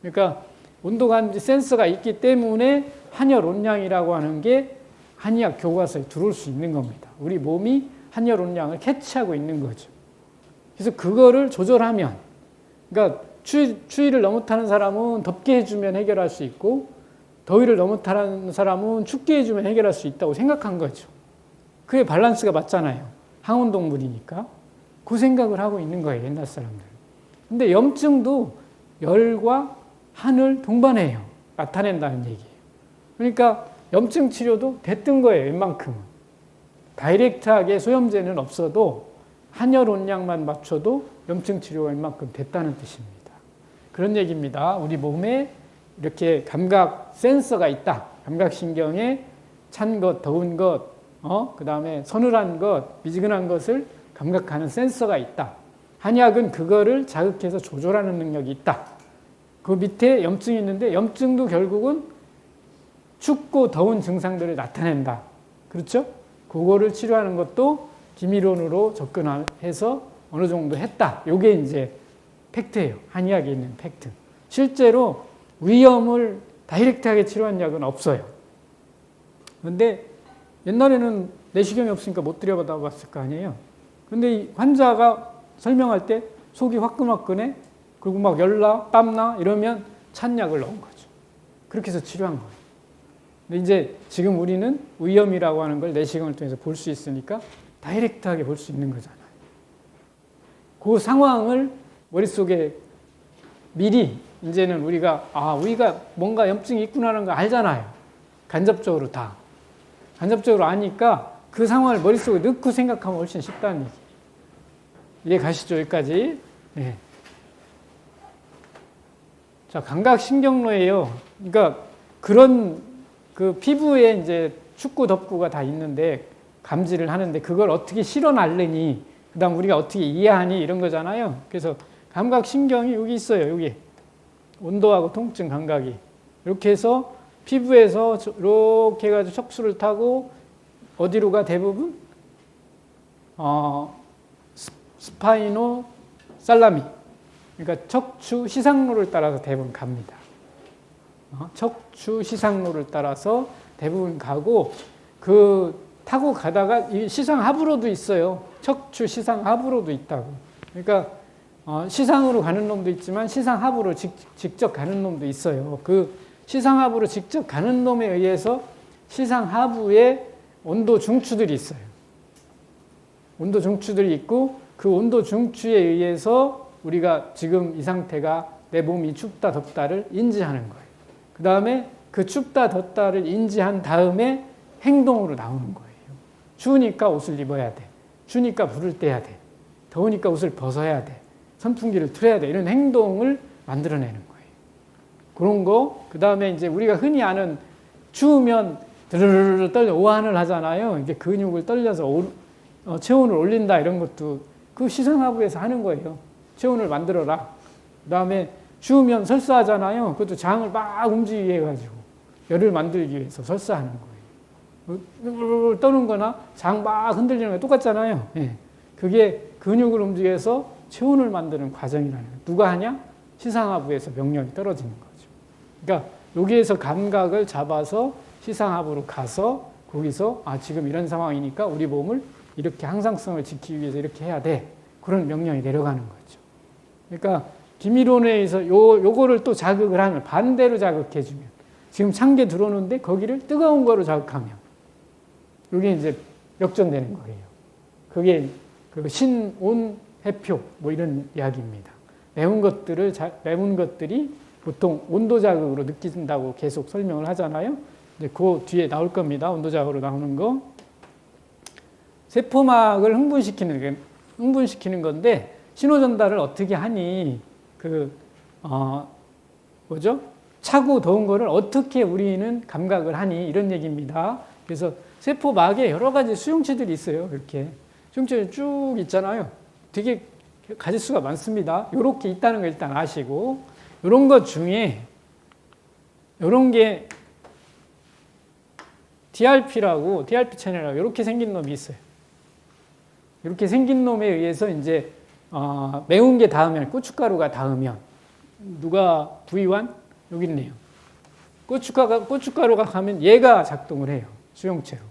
그러니까 온도 감지 센서가 있기 때문에 한열 온량이라고 하는 게 한의학 교과서에 들어올 수 있는 겁니다. 우리 몸이 한열 온량을 캐치하고 있는 거죠. 그래서 그거를 조절하면, 그러니까 추위를 너무 타는 사람은 덥게 해주면 해결할 수 있고, 더위를 너무 타는 사람은 춥게 해주면 해결할 수 있다고 생각한 거죠. 그게 밸런스가 맞잖아요. 항온동물이니까. 그 생각을 하고 있는 거예요, 옛날 사람들. 근데 염증도 열과 한을 동반해요. 나타낸다는 얘기예요. 그러니까 염증 치료도 됐던 거예요, 웬만큼은. 다이렉트하게 소염제는 없어도 한열 온량만 맞춰도 염증 치료가 웬만큼 됐다는 뜻입니다. 그런 얘기입니다. 우리 몸에 이렇게 감각 센서가 있다. 감각신경에 찬 것, 더운 것, 그 다음에 서늘한 것, 미지근한 것을 감각하는 센서가 있다. 한약은 그거를 자극해서 조절하는 능력이 있다. 그 밑에 염증이 있는데 염증도 결국은 춥고 더운 증상들을 나타낸다. 그렇죠? 그거를 치료하는 것도 기미론으로 접근해서 어느 정도 했다. 이게 이제 팩트예요. 한의학에 있는 팩트. 실제로 위염을 다이렉트하게 치료한 약은 없어요. 그런데 옛날에는 내시경이 없으니까 못 들여다봤을 거 아니에요. 근데 이 환자가 설명할 때 속이 화끈화끈해, 그리고 막 열나, 땀나 이러면 찬 약을 넣은 거죠. 그렇게 해서 치료한 거예요. 근데 이제 지금 우리는 위염이라고 하는 걸 내시경을 통해서 볼 수 있으니까 다이렉트하게 볼 수 있는 거잖아요. 그 상황을 머릿속에 미리 이제는 우리가 뭔가 염증이 있구나라는 걸 알잖아요. 간접적으로 다. 간접적으로 아니까 그 상황을 머릿속에 넣고 생각하면 훨씬 쉽다는 얘기. 이해 가시죠? 여기까지. 네. 자, 감각신경로예요. 그러니까 그런 그 피부에 이제 춥고 덥고가 다 있는데 감지를 하는데 그걸 어떻게 실어날르니, 그 다음 우리가 어떻게 이해하니 이런 거잖아요. 그래서 감각신경이 여기 있어요. 여기. 온도하고 통증 감각이. 이렇게 해서 피부에서 이렇게 해가지고 척수를 타고 어디로 가 대부분? 스파이노 살라미. 그러니까 척추 시상로를 따라서 대부분 갑니다. 척추 시상로를 따라서 대부분 가고, 그 타고 가다가 이 시상하부로도 있어요. 척추 시상하부로도 있다고. 그러니까 시상으로 가는 놈도 있지만 시상하부로 직접 가는 놈도 있어요. 그 시상하부로 직접 가는 놈에 의해서 시상하부에 온도 중추들이 있어요. 온도 중추들이 있고 그 온도 중추에 의해서 우리가 지금 이 상태가 내 몸이 춥다 덥다를 인지하는 거예요. 그 다음에 그 춥다 덥다를 인지한 다음에 행동으로 나오는 거예요. 추우니까 옷을 입어야 돼. 추우니까 불을 떼야 돼. 더우니까 옷을 벗어야 돼. 선풍기를 틀어야 돼. 이런 행동을 만들어내는 거예요. 그런 거. 그 다음에 이제 우리가 흔히 아는 추우면 드르르르 떨려 오한을 하잖아요. 이게 근육을 떨려서 체온을 올린다 이런 것도 그 시상하부에서 하는 거예요. 체온을 만들어라. 그 다음에 추우면 설사하잖아요. 그것도 장을 막 움직이게 해가지고 열을 만들기 위해서 설사하는 거예요. 떠는 거나 장 막 흔들리는 거 똑같잖아요. 예. 그게 근육을 움직여서 체온을 만드는 과정이라는 거예요. 누가 하냐? 시상하부에서 명령이 떨어지는 거죠. 그러니까 여기에서 감각을 잡아서 시상하부로 가서 거기서 지금 이런 상황이니까 우리 몸을 이렇게 항상성을 지키기 위해서 이렇게 해야 돼. 그런 명령이 내려가는 거죠. 그러니까 기미론에 의해서 요거를 또 자극을 하면 반대로 자극해주면 지금 찬 게 들어오는데 거기를 뜨거운 거로 자극하면 이게 이제 역전되는 거예요. 그게 그 신온 해표 뭐 이런 이야기입니다. 매운 것들이 보통 온도 자극으로 느낀다고 계속 설명을 하잖아요. 이제 그 뒤에 나올 겁니다. 온도 자극으로 나오는 거. 세포막을 흥분시키는 건데 신호 전달을 어떻게 하니 뭐죠? 차고 더운 거를 어떻게 우리는 감각을 하니 이런 얘기입니다. 그래서 세포막에 여러 가지 수용체들이 있어요. 이렇게 수용체들이 쭉 있잖아요. 되게 가짓수가 많습니다. 이렇게 있다는 걸 일단 아시고 이런 것 중에 이런 게 DRP라고 DRP 채널이라고 이렇게 생긴 놈이 있어요. 이렇게 생긴 놈에 의해서 이제 매운 게 닿으면 고춧가루가 닿으면 누가 V1 여기 있네요. 고춧가루가 가면 얘가 작동을 해요. 수용체로.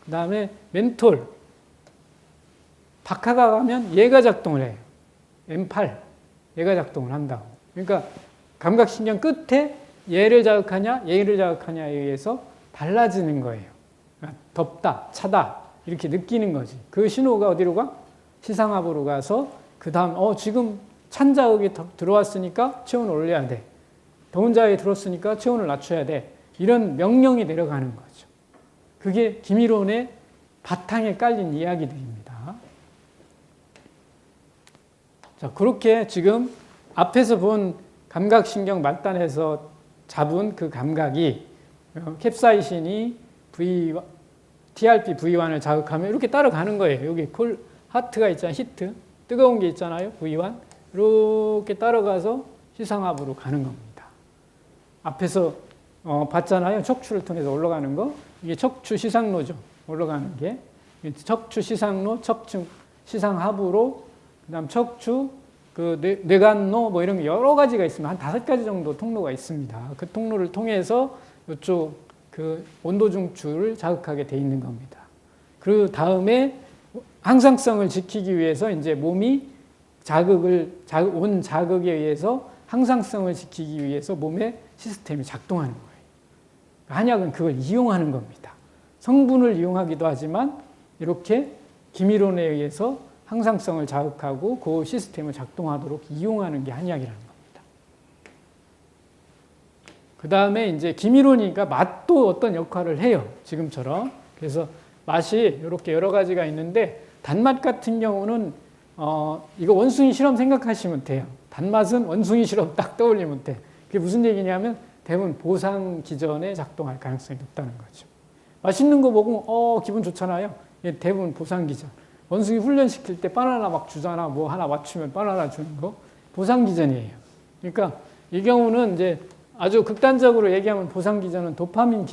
그 다음에 멘톨 박하가 가면 얘가 작동을 해요. M8 얘가 작동을 한다고. 그러니까 감각신경 끝에 얘를 자극하냐에 의해서 달라지는 거예요. 그러니까 덥다, 차다 이렇게 느끼는 거지. 그 신호가 어디로 가? 시상하부로 가서 그 다음 지금 찬 자극이 들어왔으니까 체온을 올려야 돼. 더운 자극이 들어왔으니까 체온을 낮춰야 돼. 이런 명령이 내려가는 거죠. 그게 기미론의 바탕에 깔린 이야기들입니다. 자, 그렇게 지금 앞에서 본 감각신경 말단에서 잡은 그 감각이 캡사이신이 TRP V1을 자극하면 이렇게 따라가는 거예요. 여기 하트가 있잖아요. 히트. 뜨거운 게 있잖아요. V1. 이렇게 따라가서 시상하부로 가는 겁니다. 앞에서 봤잖아요. 척추를 통해서 올라가는 거. 이게 척추 시상로죠. 올라가는 게. 척추 시상로, 척추 시상하부로, 그 다음 척추, 뇌관로, 뭐 이런 게 여러 가지가 있습니다. 한 5가지 정도 통로가 있습니다. 그 통로를 통해서 이쪽 온도 중추를 자극하게 돼 있는 겁니다. 그 다음에 항상성을 지키기 위해서 이제 몸이 온 자극에 의해서 항상성을 지키기 위해서 몸의 시스템이 작동하는 거예요. 한약은 그걸 이용하는 겁니다. 성분을 이용하기도 하지만 이렇게 기미론에 의해서 항상성을 자극하고 그 시스템을 작동하도록 이용하는 게 한약이라는 겁니다. 그 다음에 이제 기미론이니까 맛도 어떤 역할을 해요. 지금처럼. 그래서 맛이 이렇게 여러 가지가 있는데 단맛 같은 경우는 이거 원숭이 실험 생각하시면 돼요. 단맛은 원숭이 실험 딱 떠올리면 돼. 그게 무슨 얘기냐면 대부분 보상 기전에 작동할 가능성이 높다는 거죠. 맛있는 거 먹으면 기분 좋잖아요. 이게 대부분 보상 기전. 원숭이 훈련시킬 때 바나나 막 주잖아. 뭐 하나 맞추면 바나나 주는 거. 보상 기전이에요. 그러니까 이 경우는 이제 아주 극단적으로 얘기하면 보상 기전은 도파민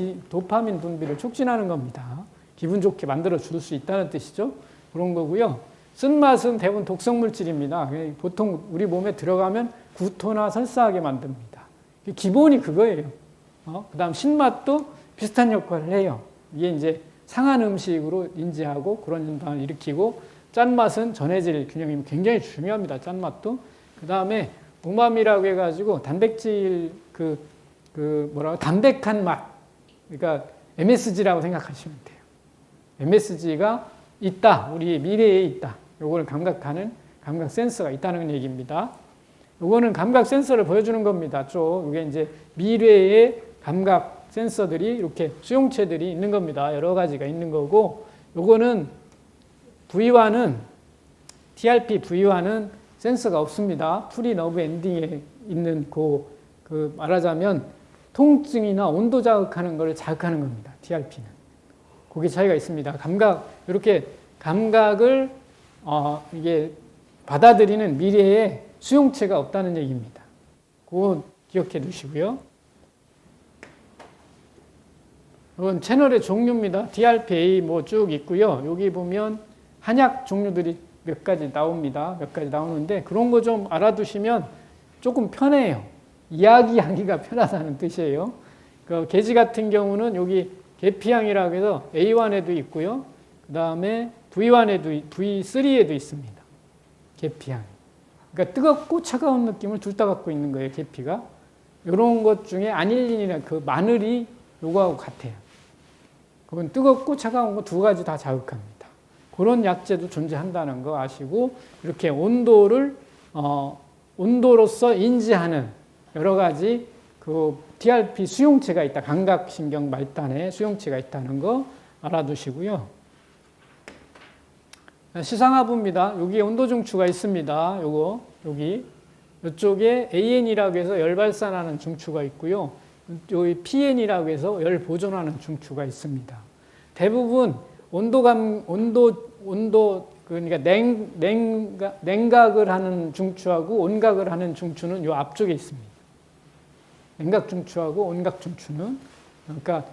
분비를 촉진하는 겁니다. 기분 좋게 만들어 줄 수 있다는 뜻이죠. 그런 거고요. 쓴맛은 대부분 독성물질입니다. 보통 우리 몸에 들어가면 구토나 설사하게 만듭니다. 기본이 그거예요. 그 다음 신맛도 비슷한 역할을 해요. 이게 이제 상한 음식으로 인지하고 그런 현상을 일으키고 짠맛은 전해질 균형이 굉장히 중요합니다. 짠맛도. 그 다음에 우마미라고 해가지고 단백질 담백한 맛. 그러니까 MSG라고 생각하시면 돼요. MSG가 있다. 우리 미래에 있다. 요거를 감각하는 감각 센서가 있다는 얘기입니다. 요거는 감각 센서를 보여주는 겁니다. 이게 이제 미래의 감각 센서들이 이렇게 수용체들이 있는 겁니다. 여러 가지가 있는 거고, 요거는 TRP V1은 센서가 없습니다. 프리 너브 엔딩에 있는 말하자면 통증이나 온도 자극하는 걸 자극하는 겁니다. TRP는. 그게 차이가 있습니다. 이렇게 감각을 이게 받아들이는 미래에 수용체가 없다는 얘기입니다. 그거 기억해 두시고요. 이건 채널의 종류입니다. DRPA 뭐 쭉 있고요. 여기 보면 한약 종류들이 몇 가지 나옵니다. 몇 가지 나오는데 그런 거 좀 알아두시면 조금 편해요. 이야기하기가 편하다는 뜻이에요. 계지 같은 경우는 여기 계피향이라고 해서 A1에도 있고요. 그 다음에 V3에도 있습니다. 계피향. 그러니까 뜨겁고 차가운 느낌을 둘 다 갖고 있는 거예요. 계피가. 이런 것 중에 아닐린이나 마늘이 요거하고 같아요. 그건 뜨겁고 차가운 거 2가지 다 자극합니다. 그런 약재도 존재한다는 거 아시고 이렇게 온도로서 인지하는 여러 가지 그 DRP 수용체가 있다. 감각신경 말단에 수용체가 있다는 거 알아두시고요. 시상하부입니다. 여기에 온도 중추가 있습니다. 요거 여기 이쪽에 AN이라고 해서 열 발산하는 중추가 있고요. 여기 PN이라고 해서 열 보존하는 중추가 있습니다. 대부분 그러니까 냉각을 하는 중추하고 온각을 하는 중추는 요 앞쪽에 있습니다. 냉각 중추하고 온각 중추는 그러니까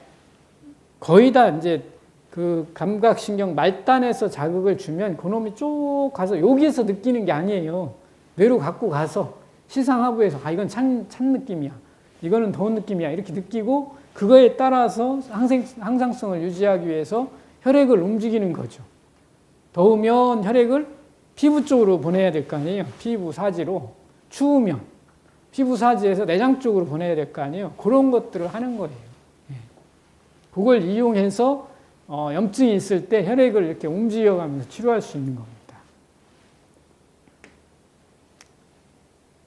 거의 다 이제 그 감각신경 말단에서 자극을 주면 그놈이 쭉 가서 여기에서 느끼는 게 아니에요. 뇌로 갖고 가서 시상하부에서 이건 찬 느낌이야. 이거는 더운 느낌이야. 이렇게 느끼고 그거에 따라서 항상성을 유지하기 위해서 혈액을 움직이는 거죠. 더우면 혈액을 피부 쪽으로 보내야 될 거 아니에요. 피부 사지로. 추우면 피부 사지에서 내장 쪽으로 보내야 될 거 아니에요. 그런 것들을 하는 거예요. 그걸 이용해서 염증이 있을 때 혈액을 이렇게 움직여가면서 치료할 수 있는 겁니다.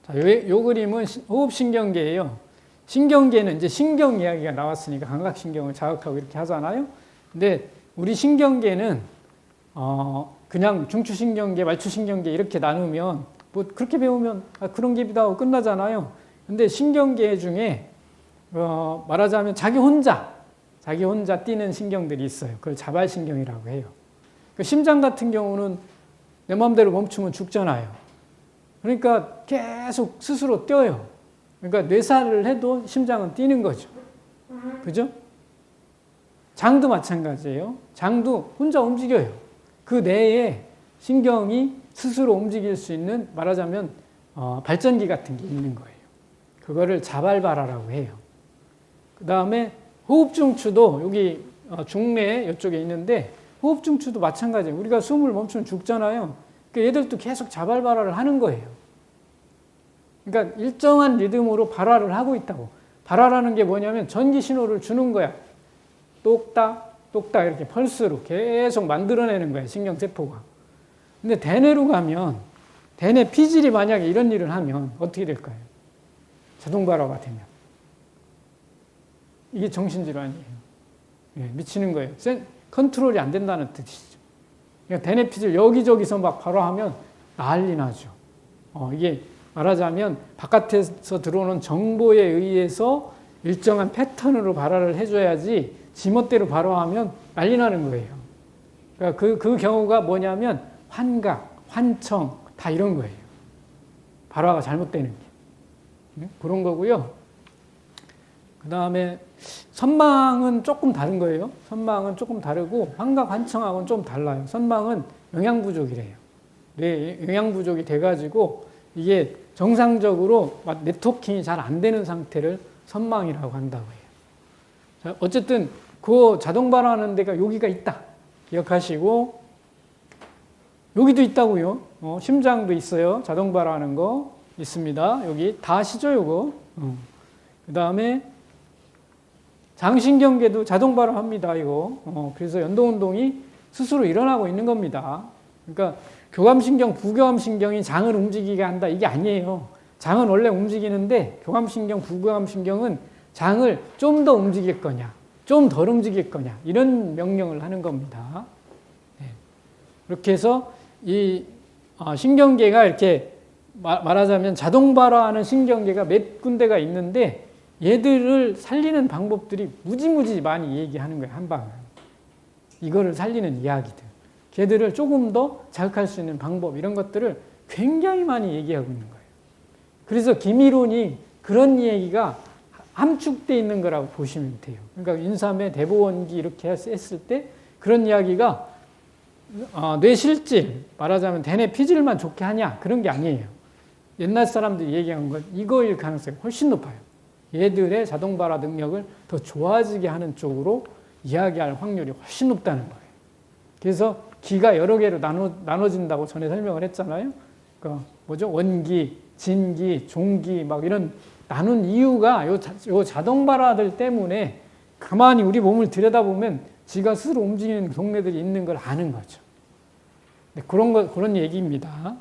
자, 요 그림은 호흡신경계예요. 신경계는 이제 신경 이야기가 나왔으니까 감각신경을 자극하고 이렇게 하잖아요. 근데 우리 신경계는 그냥 중추신경계, 말추신경계 이렇게 나누면 뭐 그렇게 배우면 그런 기비다 하고 끝나잖아요. 근데 신경계 중에 말하자면 자기 혼자 뛰는 신경들이 있어요. 그걸 자발신경이라고 해요. 그 심장 같은 경우는 내 마음대로 멈추면 죽잖아요. 그러니까 계속 스스로 뛰어요. 그러니까 뇌살을 해도 심장은 뛰는 거죠. 그죠? 장도 마찬가지예요. 장도 혼자 움직여요. 그 내에 신경이 스스로 움직일 수 있는 말하자면 발전기 같은 게 있는 거예요. 그거를 자발발화라고 해요. 그 다음에 호흡중추도 여기 중매 이쪽에 있는데 호흡중추도 마찬가지예요. 우리가 숨을 멈추면 죽잖아요. 그러니까 얘들도 계속 자발발화를 하는 거예요. 그러니까 일정한 리듬으로 발화를 하고 있다고. 발화라는 게 뭐냐면 전기 신호를 주는 거야. 똑딱 똑딱 이렇게 펄스로 계속 만들어내는 거예요. 신경세포가. 근데 대뇌로 가면 대뇌 피질이 만약에 이런 일을 하면 어떻게 될까요? 자동발화가 되면. 이게 정신질환이에요. 미치는 거예요. 컨트롤이 안 된다는 뜻이죠. 그러니까 대뇌 피질 여기저기서 막 발화하면 난리 나죠. 이게 말하자면 바깥에서 들어오는 정보에 의해서 일정한 패턴으로 발화를 해줘야지 지멋대로 발화하면 난리 나는 거예요. 그러니까 그 경우가 뭐냐면 환각, 환청 다 이런 거예요. 발화가 잘못되는 게. 그런 거고요. 그 다음에 선망은 조금 다른 거예요. 선망은 조금 다르고 환각, 환청하고는 좀 달라요. 선망은 영양 부족이래요. 뇌 영양 부족이 돼가지고 이게 정상적으로 네트워킹이 잘 안 되는 상태를 선망이라고 한다고 해요. 자, 어쨌든 그 자동 발화하는 데가 여기가 있다. 기억하시고 여기도 있다고요. 심장도 있어요. 자동 발화하는 거 있습니다. 여기 다 아시죠, 요거? 그 다음에 장신경계도 자동 발화합니다. 이거. 그래서 연동운동이 스스로 일어나고 있는 겁니다. 그러니까 교감신경, 부교감신경이 장을 움직이게 한다. 이게 아니에요. 장은 원래 움직이는데 교감신경, 부교감신경은 장을 좀 더 움직일 거냐, 좀 덜 움직일 거냐 이런 명령을 하는 겁니다. 이렇게 해서 이 신경계가 이렇게 말하자면 자동 발화하는 신경계가 몇 군데가 있는데 얘들을 살리는 방법들이 무지무지 많이 얘기하는 거예요. 한 방에. 이거를 살리는 이야기들. 걔들을 조금 더 자극할 수 있는 방법 이런 것들을 굉장히 많이 얘기하고 있는 거예요. 그래서 김이론이 그런 얘기가 함축되어 있는 거라고 보시면 돼요. 그러니까 인삼의 대보원기 이렇게 했을 때 그런 이야기가 뇌실질, 말하자면 대뇌 피질만 좋게 하냐 그런 게 아니에요. 옛날 사람들이 얘기한 건 이거일 가능성이 훨씬 높아요. 얘들의 자동 발화 능력을 더 좋아지게 하는 쪽으로 이야기할 확률이 훨씬 높다는 거예요. 그래서 기가 여러 개로 나눠진다고 전에 설명을 했잖아요. 그러니까 뭐죠? 원기, 진기, 종기 막 이런 나눈 이유가 요 자동 발화들 때문에 가만히 우리 몸을 들여다보면 지가 스스로 움직이는 동네들이 있는 걸 아는 거죠. 네, 그런 얘기입니다.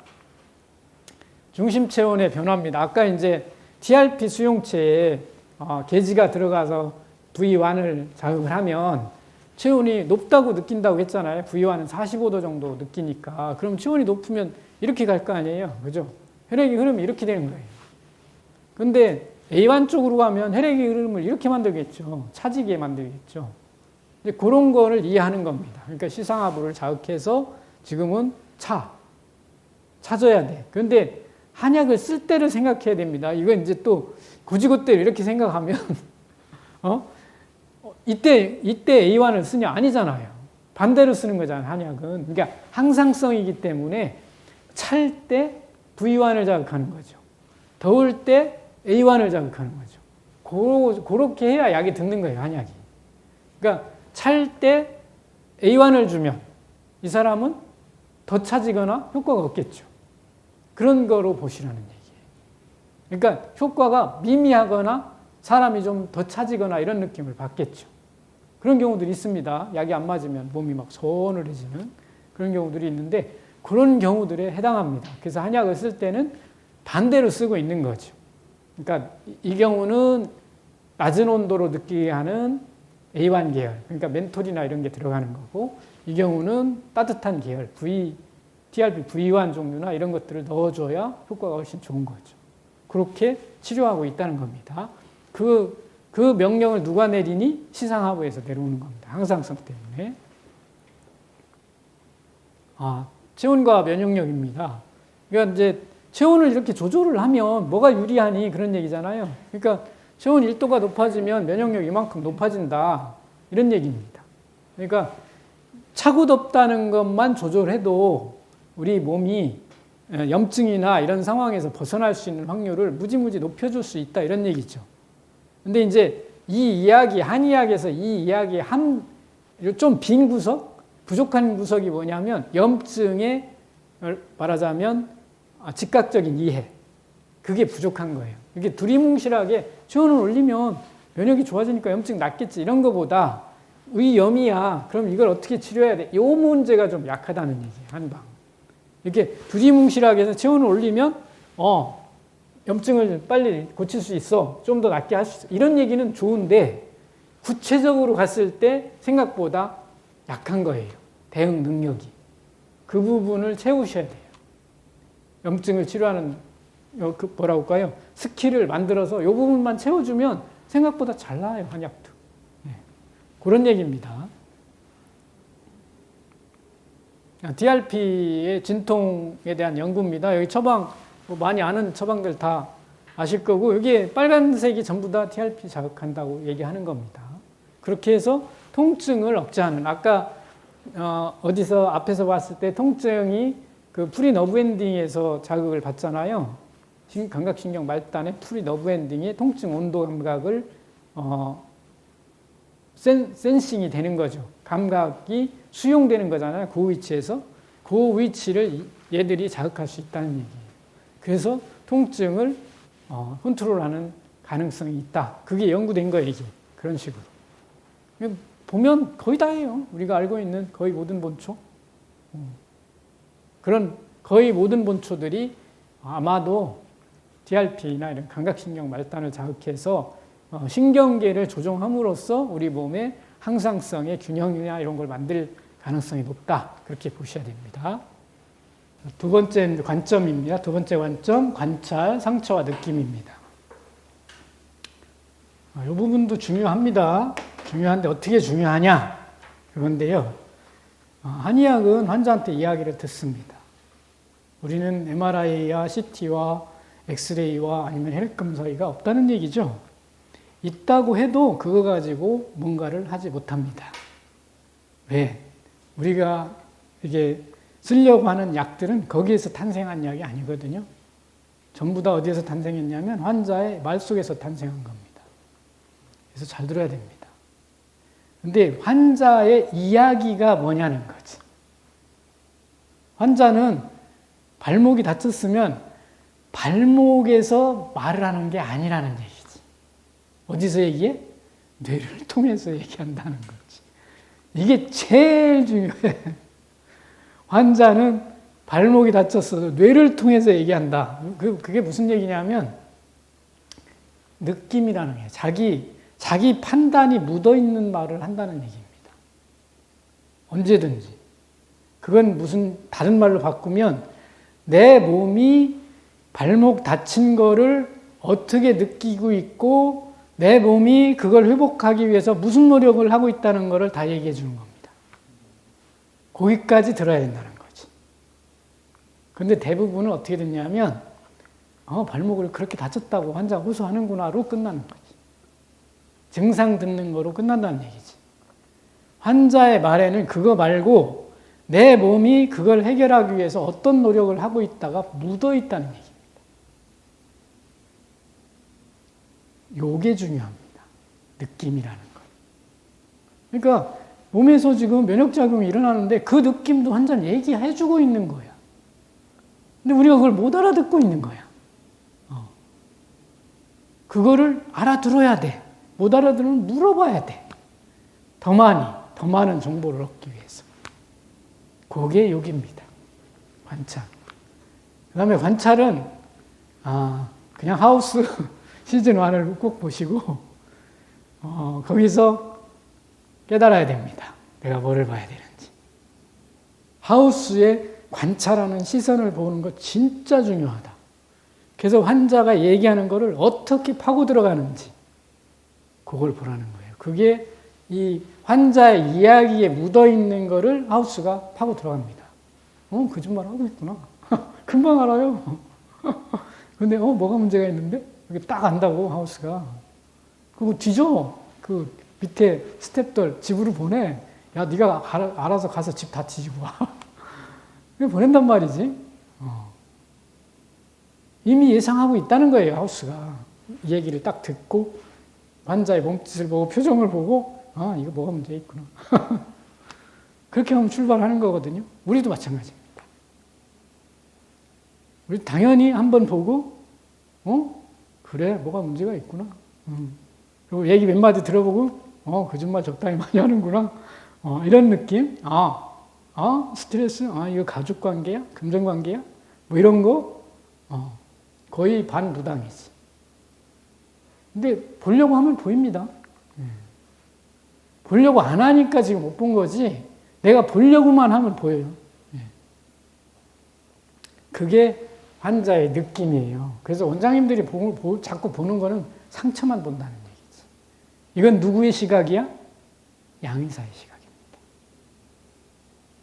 중심 체온의 변화입니다. 아까 이제 TRP 수용체에 계지가 들어가서 V1을 자극을 하면 체온이 높다고 느낀다고 했잖아요. V1은 45도 정도 느끼니까. 그럼 체온이 높으면 이렇게 갈 거 아니에요. 그죠? 혈액이 흐르면 이렇게 되는 거예요. 근데 A1 쪽으로 가면 혈액의 흐름을 이렇게 만들겠죠. 차지게 만들겠죠. 이제 그런 거를 이해하는 겁니다. 그러니까 시상하부를 자극해서 지금은 차져야 돼. 그런데 한약을 쓸 때를 생각해야 됩니다. 이건 이제 또 고지고대로 이렇게 생각하면 이때 A1을 쓰냐? 아니잖아요. 반대로 쓰는 거잖아요. 한약은. 그러니까 항상성이기 때문에 찰 때 V1을 자극하는 거죠. 더울 때 A1을 자극하는 거죠. 그렇게 해야 약이 듣는 거예요. 한약이. 그러니까 찰 때 A1을 주면 이 사람은 더 차지거나 효과가 없겠죠. 그런 거로 보시라는 얘기예요. 그러니까 효과가 미미하거나 사람이 좀 더 차지거나 이런 느낌을 받겠죠. 그런 경우들이 있습니다. 약이 안 맞으면 몸이 막 서늘해지는 그런 경우들이 있는데 그런 경우들에 해당합니다. 그래서 한약을 쓸 때는 반대로 쓰고 있는 거죠. 그러니까 이 경우는 낮은 온도로 느끼게 하는 A1 계열, 그러니까 멘톨이나 이런 게 들어가는 거고, 이 경우는 따뜻한 계열, TRP V1 종류나 이런 것들을 넣어줘야 효과가 훨씬 좋은 거죠. 그렇게 치료하고 있다는 겁니다. 그 명령을 누가 내리니? 시상하부에서 내려오는 겁니다. 항상성 때문에. 체온과 면역력입니다. 그러니까 이제 체온을 이렇게 조절을 하면 뭐가 유리하니 그런 얘기잖아요. 그러니까 체온 1도가 높아지면 면역력이 이만큼 높아진다. 이런 얘기입니다. 그러니까 차고 덥다는 것만 조절해도 우리 몸이 염증이나 이런 상황에서 벗어날 수 있는 확률을 무지무지 높여줄 수 있다. 이런 얘기죠. 근데 이제 이 이야기, 한의학에서 이 이야기의 좀 빈 구석, 부족한 구석이 뭐냐면 염증의 말하자면 즉각적인 이해. 그게 부족한 거예요. 이게 두리뭉실하게 체온을 올리면 면역이 좋아지니까 염증 낫겠지 이런 거보다 의염이야. 그럼 이걸 어떻게 치료해야 돼? 이 문제가 좀 약하다는 얘기예요. 한방. 이렇게 두리뭉실하게 해서 체온을 올리면 염증을 빨리 고칠 수 있어. 좀 더 낫게 할 수 있어. 이런 얘기는 좋은데 구체적으로 갔을 때 생각보다 약한 거예요. 대응 능력이. 그 부분을 채우셔야 돼요. 염증을 치료하는 뭐라고 할까요? 스킬을 만들어서 이 부분만 채워주면 생각보다 잘 나아요. 한약도. 네. 그런 얘기입니다. DRP의 진통에 대한 연구입니다. 여기 처방 많이 아는 처방들 다 아실 거고 여기에 빨간색이 전부 다 TRP 자극한다고 얘기하는 겁니다. 그렇게 해서 통증을 억제하는 아까 어디서 앞에서 봤을 때 통증이 그 프리 너브 엔딩에서 자극을 받잖아요. 감각신경 말단의 프리 너브 엔딩이 통증 온도 감각을 센싱이 되는 거죠. 감각이 수용되는 거잖아요. 그 위치에서 그 위치를 얘들이 자극할 수 있다는 얘기예요. 그래서 통증을 컨트롤하는 가능성이 있다. 그게 연구된 거예요. 이게 그런 식으로 보면 거의 다예요. 우리가 알고 있는 거의 모든 본초. 그런 거의 모든 본초들이 아마도 DRP나 이런 감각신경 말단을 자극해서 신경계를 조정함으로써 우리 몸의 항상성의 균형이나 이런 걸 만들 가능성이 높다. 그렇게 보셔야 됩니다. 두 번째 관점입니다. 두 번째 관점, 관찰, 상처와 느낌입니다. 이 부분도 중요합니다. 중요한데 어떻게 중요하냐? 그건데요. 한의학은 환자한테 이야기를 듣습니다. 우리는 MRI와 CT와 엑스레이와 아니면 혈액검사가 없다는 얘기죠. 있다고 해도 그거 가지고 뭔가를 하지 못합니다. 왜? 우리가 이게 쓰려고 하는 약들은 거기에서 탄생한 약이 아니거든요. 전부 다 어디에서 탄생했냐면 환자의 말 속에서 탄생한 겁니다. 그래서 잘 들어야 됩니다. 근데 환자의 이야기가 뭐냐는 거지. 환자는 발목이 다쳤으면 발목에서 말을 하는 게 아니라는 얘기지. 어디서 얘기해? 뇌를 통해서 얘기한다는 거지. 이게 제일 중요해. 환자는 발목이 다쳤어도 뇌를 통해서 얘기한다. 그게 무슨 얘기냐면 느낌이라는 게 자기 판단이 묻어있는 말을 한다는 얘기입니다. 언제든지. 그건 무슨 다른 말로 바꾸면 내 몸이 발목 다친 거를 어떻게 느끼고 있고 내 몸이 그걸 회복하기 위해서 무슨 노력을 하고 있다는 거를 다 얘기해 주는 겁니다. 거기까지 들어야 된다는 거지. 근데 대부분은 어떻게 됐냐면 발목을 그렇게 다쳤다고 환자가 호소하는구나로 끝나는 거지. 증상 듣는 거로 끝난다는 얘기지. 환자의 말에는 그거 말고 내 몸이 그걸 해결하기 위해서 어떤 노력을 하고 있다가 묻어 있다는 얘기입니다. 요게 중요합니다. 느낌이라는 거. 그러니까 몸에서 지금 면역작용이 일어나는데 그 느낌도 환자는 얘기해주고 있는 거야. 근데 우리가 그걸 못 알아듣고 있는 거야. 그거를 알아들어야 돼. 못 알아들으면 물어봐야 돼. 더 많은 정보를 얻기 위해서. 그게 여기입니다. 관찰. 그 다음에 관찰은, 그냥 하우스 시즌 1을 꼭 보시고, 거기서 깨달아야 됩니다. 내가 뭐를 봐야 되는지. 하우스에 관찰하는 시선을 보는 거 진짜 중요하다. 그래서 환자가 얘기하는 거를 어떻게 파고 들어가는지, 그걸 보라는 거예요. 그게 이 환자의 이야기에 묻어있는 거를 하우스가 파고 들어갑니다. 거짓말 하고 있구나. 금방 알아요. 근데 뭐가 문제가 있는데? 이렇게 딱 안다고 하우스가. 그리고 뒤져. 그 밑에 스태프들 집으로 보내. 야, 네가 알아서 가서 집 다 뒤지고 와. 보낸단 말이지. 이미 예상하고 있다는 거예요, 하우스가. 이 얘기를 딱 듣고 환자의 몸짓을 보고 표정을 보고 이거 뭐가 문제 있구나. 그렇게 하면 출발하는 거거든요. 우리도 마찬가지입니다. 우리 당연히 한번 보고 그래 뭐가 문제가 있구나. 그리고 얘기 몇 마디 들어보고 거짓말 적당히 많이 하는구나. 이런 느낌. 스트레스. 이거 가족관계야? 금전관계야? 뭐 이런 거 거의 반무당이지. 근데 보려고 하면 보입니다. 보려고 안 하니까 지금 못 본 거지 내가 보려고만 하면 보여요. 그게 환자의 느낌이에요. 그래서 원장님들이 자꾸 보는 거는 상처만 본다는 얘기지. 이건 누구의 시각이야? 양의사의 시각입니다.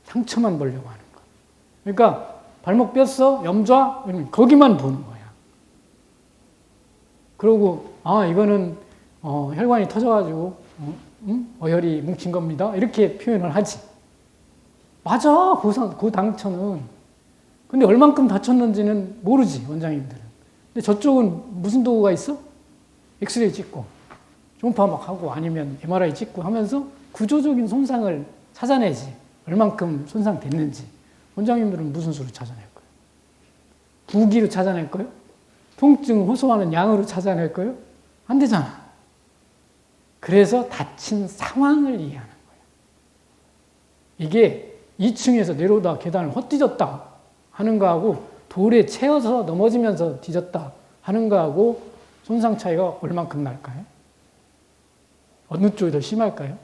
상처만 보려고 하는 거. 그러니까 발목 뼈어? 염좌? 거기만 보는 거야. 그러고 이거는 혈관이 터져가지고 어혈이 뭉친 겁니다. 이렇게 표현을 하지. 맞아. 그 당처는. 근데 얼만큼 다쳤는지는 모르지, 원장님들은. 근데 저쪽은 무슨 도구가 있어? 엑스레이 찍고 초음파 막 하고 아니면 MRI 찍고 하면서 구조적인 손상을 찾아내지. 얼만큼 손상됐는지. 원장님들은 무슨 수로 찾아낼 거예요? 부기로 찾아낼 거예요? 통증 호소하는 양으로 찾아낼 거예요? 안 되잖아. 그래서 다친 상황을 이해하는 거예요. 이게 2층에서 내려오다 계단을 헛디뎠다 하는 거하고 돌에 채워서 넘어지면서 뒤졌다 하는 거하고 손상 차이가 얼만큼 날까요? 어느 쪽이 더 심할까요?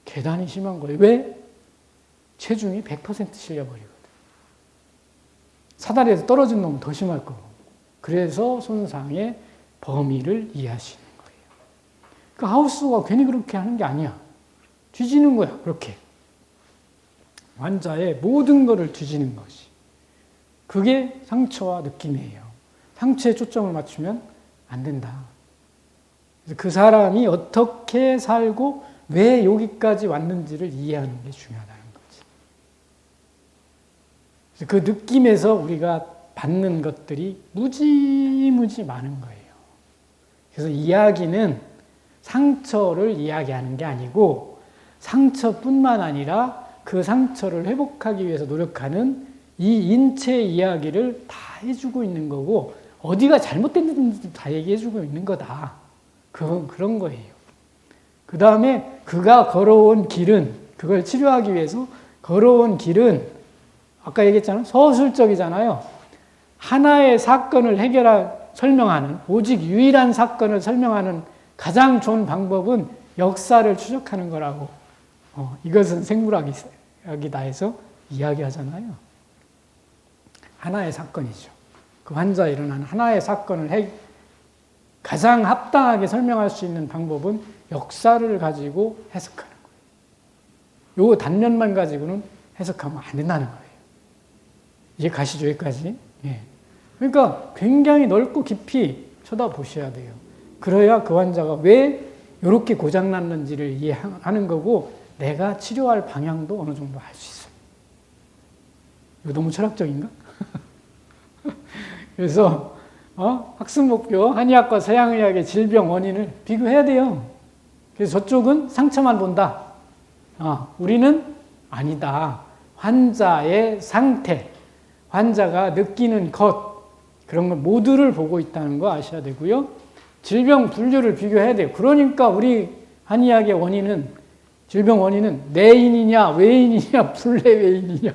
계단이 심한 거예요. 왜? 체중이 100% 실려버리거든. 사다리에서 떨어진 놈은 더 심할 거고. 그래서 손상의 범위를 이해하시는 거예요. 그 하우스가 괜히 그렇게 하는 게 아니야. 뒤지는 거야, 그렇게. 환자의 모든 것을 뒤지는 것이. 그게 상처와 느낌이에요. 상처에 초점을 맞추면 안 된다. 그래서 그 사람이 어떻게 살고 왜 여기까지 왔는지를 이해하는 게 중요하다는 거지. 그래서 그 느낌에서 우리가 받는 것들이 무지무지 많은 거예요. 그래서 이야기는 상처를 이야기하는 게 아니고 상처뿐만 아니라 그 상처를 회복하기 위해서 노력하는 이 인체 이야기를 다 해주고 있는 거고 어디가 잘못됐는지 다 얘기해주고 있는 거다. 그런 거예요. 그 다음에 그가 걸어온 길은 그걸 치료하기 위해서 걸어온 길은 아까 얘기했잖아요. 서술적이잖아요. 하나의 사건을 해결할 설명하는, 오직 유일한 사건을 설명하는 가장 좋은 방법은 역사를 추적하는 거라고 이것은 생물학이다 해서 이야기하잖아요. 하나의 사건이죠. 그 환자에 일어난 하나의 사건을 가장 합당하게 설명할 수 있는 방법은 역사를 가지고 해석하는 거예요. 요 단면만 가지고는 해석하면 안 된다는 거예요. 이해 가시죠? 여기까지? 예. 그러니까 굉장히 넓고 깊이 쳐다보셔야 돼요. 그래야 그 환자가 왜 이렇게 고장났는지를 이해하는 거고 내가 치료할 방향도 어느 정도 알 수 있어요. 이거 너무 철학적인가? 그래서 학습 목표, 한의학과 서양의학의 질병 원인을 비교해야 돼요. 그래서 저쪽은 상처만 본다. 우리는 아니다. 환자의 상태, 환자가 느끼는 것, 그런 걸 모두를 보고 있다는 거 아셔야 되고요. 질병 분류를 비교해야 돼요. 그러니까 우리 한의학의 원인은, 질병 원인은 내인이냐, 외인이냐, 불내외인이냐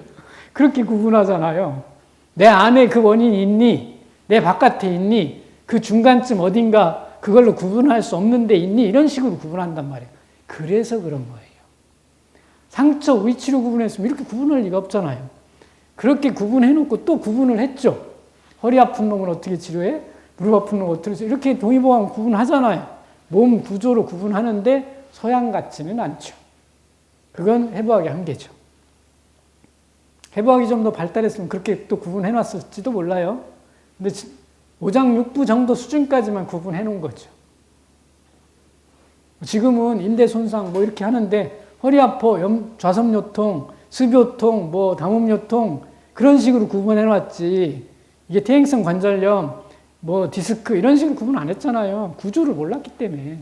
그렇게 구분하잖아요. 내 안에 그 원인이 있니? 내 바깥에 있니? 그 중간쯤 어딘가 그걸로 구분할 수 없는 데 있니? 이런 식으로 구분한단 말이에요. 그래서 그런 거예요. 상처, 위치로 구분했으면 이렇게 구분할 리가 없잖아요. 그렇게 구분해놓고 또 구분을 했죠. 허리 아픈 놈을 어떻게 치료해? 무릎 아픈 놈을 어떻게 치료해? 이렇게 동의보감 구분하잖아요. 몸 구조로 구분하는데 서양 같지는 않죠. 그건 해부학의 한계죠. 해부학이 좀 더 발달했으면 그렇게 또 구분해놨을지도 몰라요. 근데 오장육부 정도 수준까지만 구분해놓은 거죠. 지금은 인대 손상 뭐 이렇게 하는데 허리 아파, 좌석요통, 습요통, 뭐 담음요통 그런 식으로 구분해놨지. 이게 퇴행성 관절염, 뭐 디스크 이런 식으로 구분 안 했잖아요. 구조를 몰랐기 때문에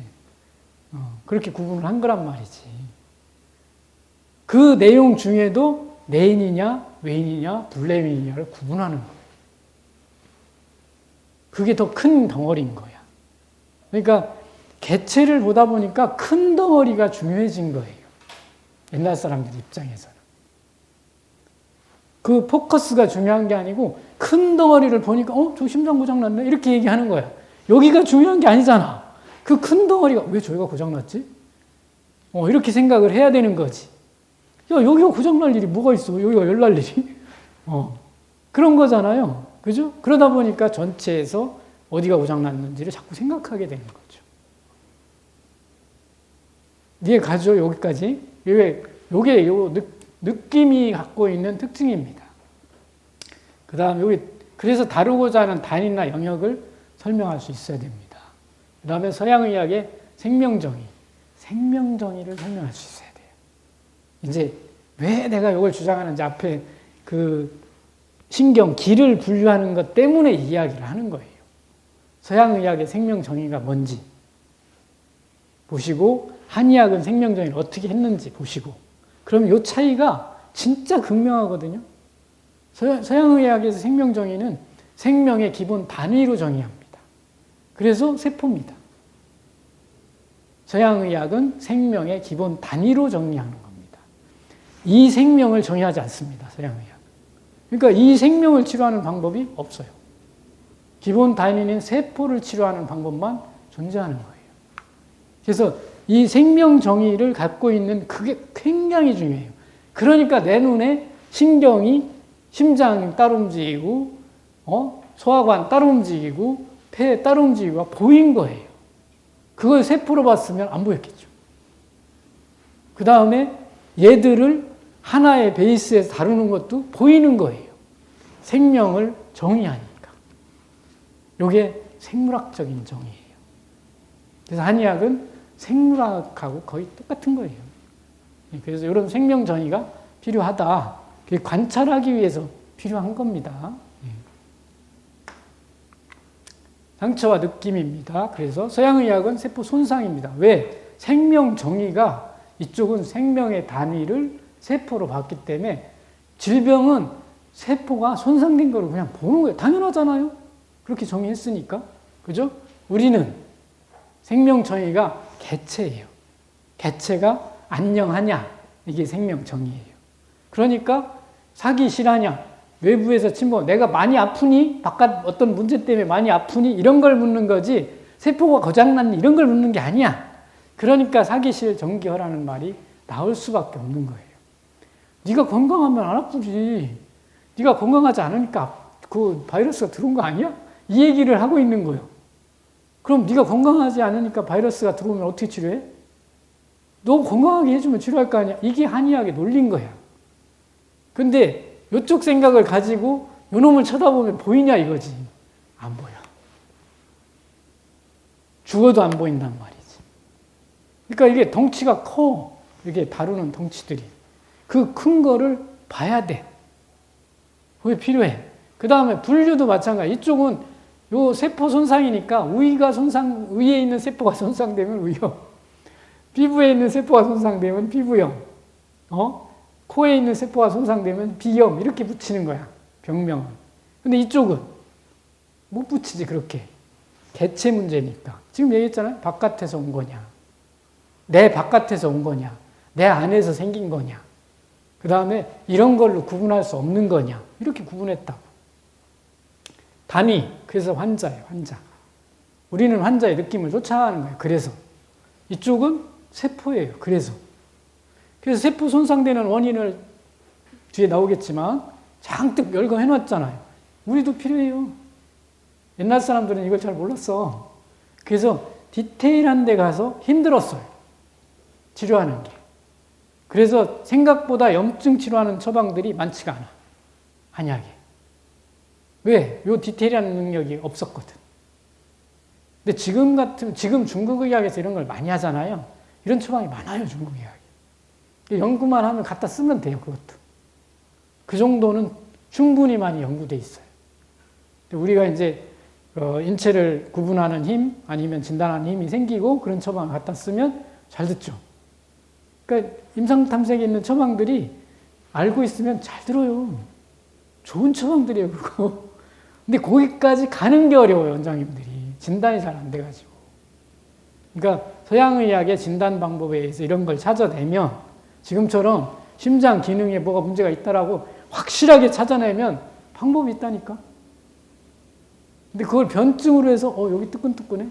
그렇게 구분을 한 거란 말이지. 그 내용 중에도 내인이냐, 외인이냐, 불내외인이냐를 구분하는 거예요. 그게 더 큰 덩어리인 거야. 그러니까 개체를 보다 보니까 큰 덩어리가 중요해진 거예요. 옛날 사람들 입장에서는. 그 포커스가 중요한 게 아니고 큰 덩어리를 보니까 저 심장 고장났네 이렇게 얘기하는 거야. 여기가 중요한 게 아니잖아. 그 큰 덩어리가 왜 저기가 고장났지? 이렇게 생각을 해야 되는 거지. 야, 여기가 고장날 일이 뭐가 있어? 여기가 열날 일이? 그런 거잖아요. 그죠? 그러다 보니까 전체에서 어디가 고장났는지를 자꾸 생각하게 되는 거죠. 이해 가죠? 여기까지? 요게 느낌이 갖고 있는 특징입니다. 그 다음 그래서 다루고자 하는 단위나 영역을 설명할 수 있어야 됩니다. 그 다음에 서양의학의 생명정의를 설명할 수 있어야 돼요. 이제 왜 내가 이걸 주장하는지 앞에 그 신경, 기를 분류하는 것 때문에 이야기를 하는 거예요. 서양의학의 생명정의가 뭔지 보시고 한의학은 생명정의를 어떻게 했는지 보시고 그럼 이 차이가 진짜 극명하거든요. 서양의학에서 생명정의는 생명의 기본 단위로 정의합니다. 그래서 세포입니다. 서양의학은 생명의 기본 단위로 정의하는 겁니다. 이 생명을 정의하지 않습니다. 서양의학. 그러니까 이 생명을 치료하는 방법이 없어요. 기본 단위는 세포를 치료하는 방법만 존재하는 거예요. 그래서 이 생명 정의를 갖고 있는 그게 굉장히 중요해요. 그러니까 내 눈에 신경이 심장이 따로 움직이고 소화관 따로 움직이고 폐 따로 움직이고 보인 거예요. 그걸 세포로 봤으면 안 보였겠죠. 그 다음에 얘들을 하나의 베이스에서 다루는 것도 보이는 거예요. 생명을 정의하니까. 이게 생물학적인 정의예요. 그래서 한의학은 생물학하고 거의 똑같은 거예요. 그래서 이런 생명 정의가 필요하다. 관찰하기 위해서 필요한 겁니다. 상처와 느낌입니다. 그래서 서양의학은 세포 손상입니다. 왜? 생명 정의가 이쪽은 생명의 단위를 세포로 봤기 때문에 질병은 세포가 손상된 걸 그냥 보는 거예요. 당연하잖아요. 그렇게 정의했으니까. 그죠? 우리는 생명 정의가 개체예요. 개체가 안녕하냐? 이게 생명 정의예요. 그러니까 사기 실하냐? 외부에서 침범, 내가 많이 아프니? 바깥 어떤 문제 때문에 많이 아프니? 이런 걸 묻는 거지, 세포가 고장났니? 이런 걸 묻는 게 아니야. 그러니까 사기실 정기허라는 말이 나올 수밖에 없는 거예요. 네가 건강하면 안 아프지. 네가 건강하지 않으니까 그 바이러스가 들어온 거 아니야? 이 얘기를 하고 있는 거예요. 그럼 네가 건강하지 않으니까 바이러스가 들어오면 어떻게 치료해? 너 건강하게 해주면 치료할 거 아니야? 이게 한의학의 논리인 거야. 근데 이쪽 생각을 가지고 요놈을 쳐다보면 보이냐 이거지. 안 보여. 죽어도 안 보인단 말이지. 그러니까 이게 덩치가 커. 이게 다루는 덩치들이. 그 큰 거를 봐야 돼. 그게 필요해. 그 다음에 분류도 마찬가지. 이쪽은 요 세포 손상이니까 위에 있는 세포가 손상되면 위염. 피부에 있는 세포가 손상되면 피부염. 코에 있는 세포가 손상되면 비염. 이렇게 붙이는 거야. 병명은. 근데 이쪽은 못 붙이지, 그렇게. 개체 문제니까. 지금 얘기했잖아요. 바깥에서 온 거냐. 내 바깥에서 온 거냐. 내 안에서 생긴 거냐. 그 다음에 이런 걸로 구분할 수 없는 거냐. 이렇게 구분했다고. 단위. 그래서 환자예요. 환자. 우리는 환자의 느낌을 쫓아가는 거예요. 그래서. 이쪽은 세포예요. 그래서 세포 손상되는 원인을 뒤에 나오겠지만 잔뜩 열거해놨잖아요. 우리도 필요해요. 옛날 사람들은 이걸 잘 몰랐어. 그래서 디테일한 데 가서 힘들었어요. 치료하는 게. 그래서 생각보다 염증 치료하는 처방들이 많지가 않아. 한약에. 왜? 요 디테일한 능력이 없었거든. 근데 지금 중국 의학에서 이런 걸 많이 하잖아요. 이런 처방이 많아요, 중국 의학에. 연구만 하면 갖다 쓰면 돼요, 그것도. 그 정도는 충분히 많이 연구돼 있어요. 우리가 이제 인체를 구분하는 힘, 아니면 진단하는 힘이 생기고 그런 처방을 갖다 쓰면 잘 듣죠. 그러니까 임상탐색에 있는 처방들이 알고 있으면 잘 들어요. 좋은 처방들이에요, 그거. 근데 거기까지 가는 게 어려워요, 원장님들이. 진단이 잘 안 돼가지고. 그러니까 서양의학의 진단 방법에 의해서 이런 걸 찾아내면 지금처럼 심장 기능에 뭐가 문제가 있다라고 확실하게 찾아내면 방법이 있다니까. 근데 그걸 변증으로 해서 여기 뜨끈뜨끈해.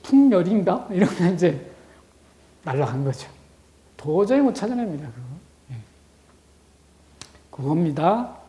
풍열인가? 이러면 이제 날아간 거죠. 도저히 못 찾아냅니다. 그거. 그겁니다.